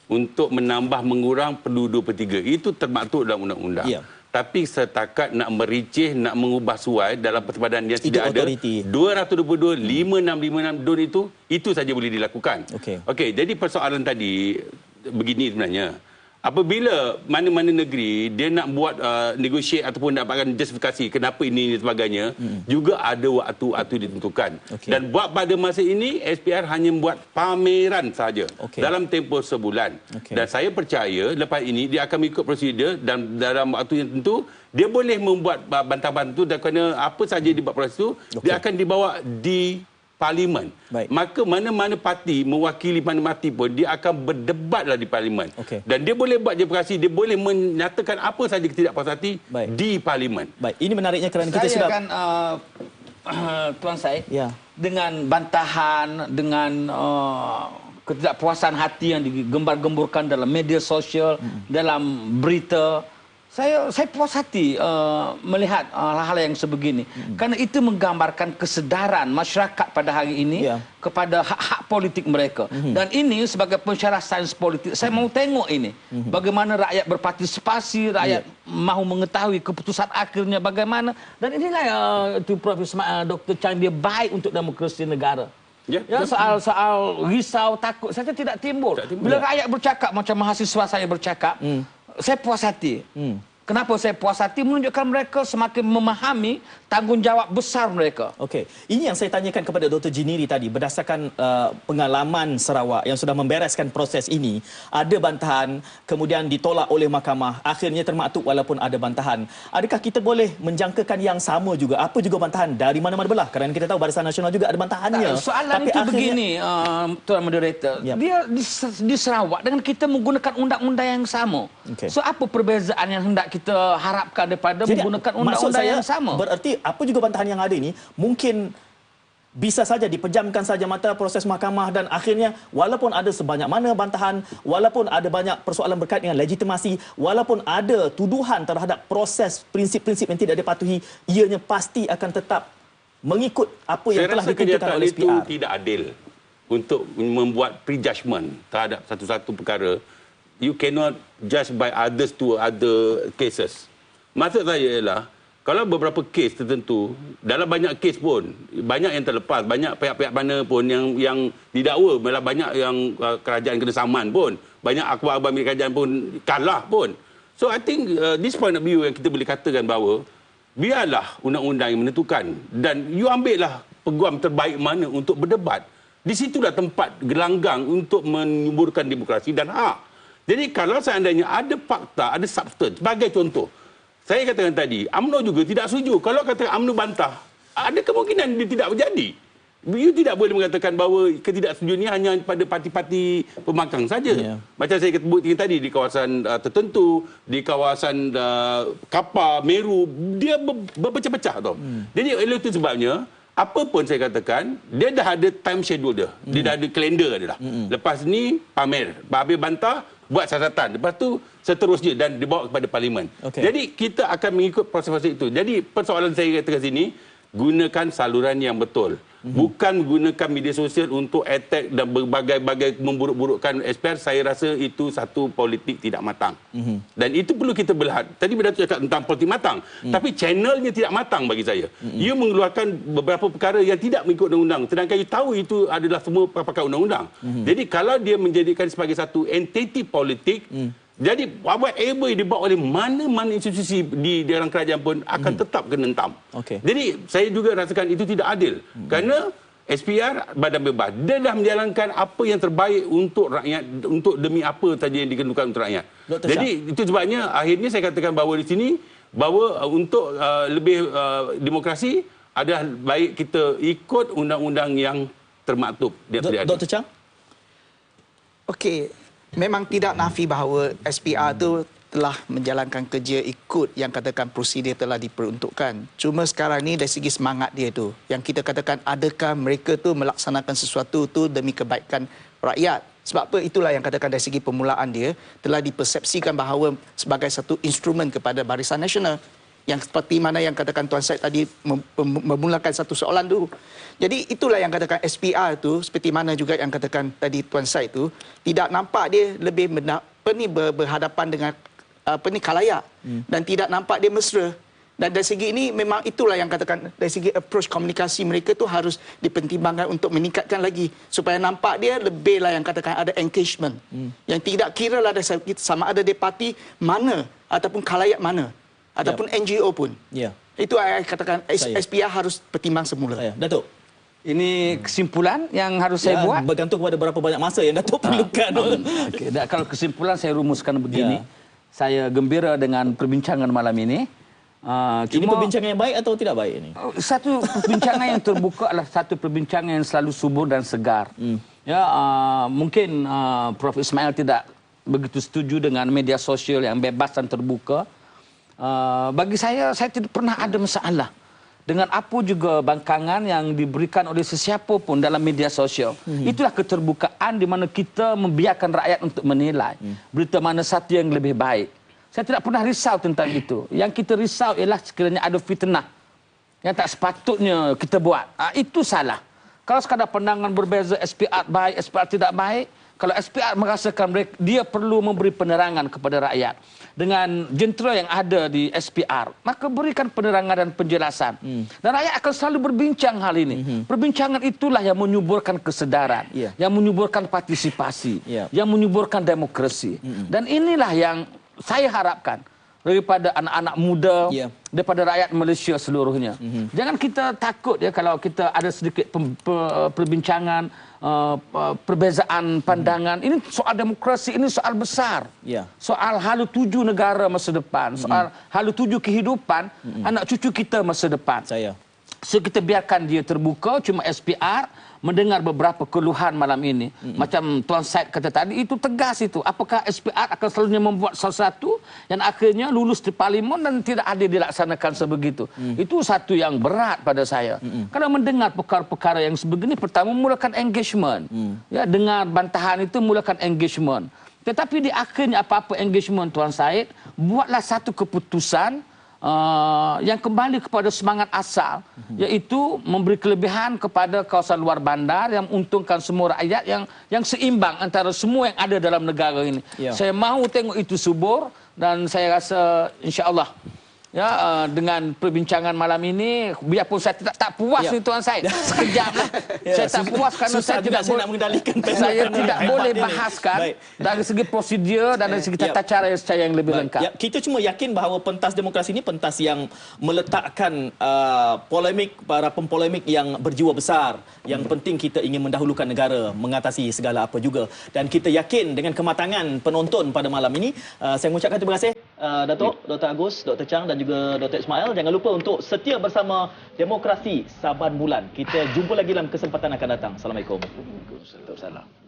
Untuk menambah mengurang perlu 2/3. Itu termaktub dalam undang-undang. Yep. Tapi setakat nak mericih, nak mengubah suai dalam persempadan yang Itu tidak ada, authority. 222, 5656 DUN itu saja boleh dilakukan. Okey. Jadi persoalan tadi begini sebenarnya. Apabila mana-mana negeri dia nak buat negotiate ataupun dapatkan justifikasi kenapa ini dan sebagainya, juga ada waktu-waktu ditentukan. Okey. Dan buat pada masa ini SPR hanya membuat pameran saja Okey. dalam tempoh sebulan. Okey. Dan saya percaya lepas ini dia akan mengikut prosedur dan dalam waktu yang tentu dia boleh membuat bantahan itu dan kerana apa saja dibuat proses itu dia akan dibawa di Parlimen. Baik. Maka mana-mana parti mewakili mana parti pun dia akan berdebatlah di Parlimen. Okey. Dan dia boleh buat justifikasi, dia boleh menyatakan apa saja ketidakpuasan hati Baik. di Parlimen. Baik, ini menariknya kerana kita Saya sudah akan Tuan Syed, Ya. dengan bantahan, dengan ketidakpuasan hati yang digembar-gemburkan dalam media sosial, dalam berita, saya puas hati melihat hal-hal yang sebegini. Kerana itu menggambarkan kesedaran masyarakat pada hari ini Ya. kepada hak-hak politik mereka. Dan ini sebagai pensyarah sains politik, saya mau tengok ini. Bagaimana rakyat berpartisipasi, rakyat mahu mengetahui keputusan akhirnya bagaimana. Dan inilah itu Prof. Dr. Chang, dia baik untuk demokrasi negara. Ya. Ya, soal risau, takut saja tidak timbul. Bila rakyat bercakap macam mahasiswa saya bercakap, saya puas hati. Kenapa saya puas hati? Menunjukkan mereka semakin memahami tanggungjawab besar mereka. Okey, ini yang saya tanyakan kepada Dr. Jiniri tadi berdasarkan pengalaman Sarawak yang sudah membereskan proses ini. Ada bantahan, kemudian ditolak oleh mahkamah, akhirnya termaktub walaupun ada bantahan. Adakah kita boleh menjangkakan yang sama juga? Apa juga bantahan dari mana-mana belah? Kerana kita tahu Barisan Nasional juga ada bantahannya. Soalan Tapi itu akhirnya- begini, Tuan Moderator. Yap. Dia di Sarawak dengan kita menggunakan undang-undang yang sama. Okey. So apa perbezaan yang hendak kita harapkan daripada menggunakan maksud undang-undang saya, yang sama? berarti apa juga bantahan yang ada ini mungkin bisa saja dipejamkan saja mata proses mahkamah dan akhirnya walaupun ada sebanyak mana bantahan, walaupun ada banyak persoalan berkait dengan legitimasi, walaupun ada tuduhan terhadap proses prinsip-prinsip yang tidak dipatuhi, ianya pasti akan tetap mengikut apa yang Saya telah rasa ditentukan kenyataan oleh itu SPR. tidak adil untuk membuat prejudgment terhadap satu-satu perkara. You cannot judge by others to other cases. Maksud saya ialah kalau beberapa kes tertentu, dalam banyak kes pun, banyak yang terlepas, banyak pihak-pihak mana pun yang didakwa, malah banyak yang kerajaan kena saman pun, banyak akhbar-akhbar milik kerajaan pun kalah pun. So I think this point of view yang kita boleh katakan bahawa biarlah undang-undang yang menentukan dan you ambillah peguam terbaik mana untuk berdebat. Di situlah tempat gelanggang untuk menyuburkan demokrasi dan hak. Jadi kalau seandainya ada fakta, ada substance, sebagai contoh, saya katakan tadi, UMNO juga tidak setuju. Kalau kata UMNO bantah, ada kemungkinan dia tidak berjadi. You tidak boleh mengatakan bahawa ketidaksetujuan ini hanya pada parti-parti pembangkang saja. Ya. Macam saya buktikan tadi, di kawasan tertentu, di kawasan Kapar, Meru, dia berpecah-pecah tau. Jadi oleh itu sebabnya, apa pun saya katakan, dia dah ada time schedule dia. Dia dah ada kalender dia dah. Lepas ni pamer, habis bantah, buat siasatan. Lepas tu seterusnya dan dibawa kepada parlimen. Jadi kita akan mengikut proses-proses itu. Jadi persoalan saya katakan sini, gunakan saluran yang betul. Bukan gunakan media sosial untuk attack dan berbagai-bagai memburuk-burukkan SPR. Saya rasa itu satu politik tidak matang. Dan itu perlu kita melihat. Tadi Dato' cakap tentang politik matang. Tapi channelnya tidak matang bagi saya. Ia mengeluarkan beberapa perkara yang tidak mengikut undang-undang. Sedangkan ia tahu itu adalah semua pakai undang-undang. Jadi kalau dia menjadikan sebagai satu entiti politik, jadi whatever yang dibuat oleh mana-mana institusi di dalam kerajaan pun akan tetap kena entam. Jadi saya juga rasakan itu tidak adil. Kerana SPR badan bebas, dia dah menjalankan apa yang terbaik untuk rakyat, untuk demi apa saja yang dikeluhkan untuk rakyat. Jadi itu sebabnya akhirnya saya katakan bahawa di sini bahawa untuk lebih demokrasi adalah baik kita ikut undang-undang yang termaktub. Dr. Chang? Okey. Memang tidak nafi bahawa SPR tu telah menjalankan kerja ikut yang katakan prosedur telah diperuntukkan. Cuma sekarang ni dari segi semangat dia tu, yang kita katakan adakah mereka tu melaksanakan sesuatu tu demi kebaikan rakyat. Sebab apa itulah yang katakan dari segi permulaan dia telah dipersepsikan bahawa sebagai satu instrumen kepada Barisan Nasional. Yang seperti mana yang katakan Tuan Syed tadi memulakan satu soalan dulu. Jadi itulah yang katakan SPR tu, seperti mana juga yang katakan tadi Tuan Syed tu, tidak nampak dia lebih berhadapan dengan khalayak dan tidak nampak dia mesra. Dan dari segi ini memang itulah yang katakan dari segi approach komunikasi mereka tu harus dipertimbangkan untuk meningkatkan lagi supaya nampak dia lebihlah yang katakan ada engagement. Yang tidak kira lah sama ada dia parti mana ataupun khalayak mana. Ataupun NGO pun. Itu saya katakan SPR harus pertimbang semula. Datuk? Ini kesimpulan yang harus saya buat. Bergantung kepada berapa banyak masa yang Datuk perlukan. Kalau kesimpulan saya rumuskan begini. Saya gembira dengan perbincangan malam ini. Ini perbincangan yang baik atau tidak baik ini? Satu perbincangan yang terbuka adalah satu perbincangan yang selalu subur dan segar. Mungkin Prof Ismail tidak begitu setuju dengan media sosial yang bebas dan terbuka. Bagi saya tidak pernah ada masalah dengan apa juga bangkangan yang diberikan oleh sesiapa pun dalam media sosial. Itulah keterbukaan di mana kita membiarkan rakyat untuk menilai berita mana satu yang lebih baik. Saya tidak pernah risau tentang itu. Yang kita risau ialah sekiranya ada fitnah yang tak sepatutnya kita buat. Itu salah. Kalau sekadar pandangan berbeza, SPR baik, SPR tidak baik, kalau SPR merasakan dia perlu memberi penerangan kepada rakyat dengan jentera yang ada di SPR, maka berikan penerangan dan penjelasan. Dan rakyat akan selalu berbincang hal ini. Perbincangan itulah yang menyuburkan kesedaran, yang menyuburkan partisipasi, yang menyuburkan demokrasi. Dan inilah yang saya harapkan daripada anak-anak muda, daripada rakyat Malaysia seluruhnya. Jangan kita takut kalau kita ada sedikit perbincangan, perbezaan pandangan. Ini soal demokrasi, ini soal besar. Soal halu tuju negara masa depan, soal halu tuju kehidupan anak cucu kita masa depan. So kita biarkan dia terbuka. Cuma SPR mendengar beberapa keluhan malam ini. Macam Tuan Syed kata tadi, itu tegas itu. Apakah SPR akan selalunya membuat sesuatu yang akhirnya lulus di parlimen dan tidak ada dilaksanakan sebegitu. Itu satu yang berat pada saya. Kalau mendengar perkara-perkara yang sebegini, pertama mulakan engagement. Dengar bantahan itu mulakan engagement. Tetapi di akhirnya apa-apa engagement Tuan Syed, buatlah satu keputusan yang kembali kepada semangat asal, iaitu memberi kelebihan kepada kawasan luar bandar yang menguntungkan semua rakyat, yang seimbang antara semua yang ada dalam negara ini. Saya mahu tengok itu subur dan saya rasa insya-Allah dengan perbincangan malam ini, biarpun saya tak puas ni Tuan Syed, sekejap lah. Saya tak puas kerana saya tidak boleh bahaskan dari segi prosedur dan dari segi tata cara secara yang lebih lengkap. Kita cuma yakin bahawa pentas demokrasi ini pentas yang meletakkan polemik, para pempolemik yang berjiwa besar. Yang penting kita ingin mendahulukan negara mengatasi segala apa juga. Dan kita yakin dengan kematangan penonton pada malam ini. Saya mengucapkan terima kasih Datuk, Dr. Agus, Dr. Chang dan juga Dr. Ismail. Jangan lupa untuk setia bersama Demokrasi Saban Bulan. Kita jumpa lagi dalam kesempatan akan datang. Assalamualaikum. Waalaikumsalam.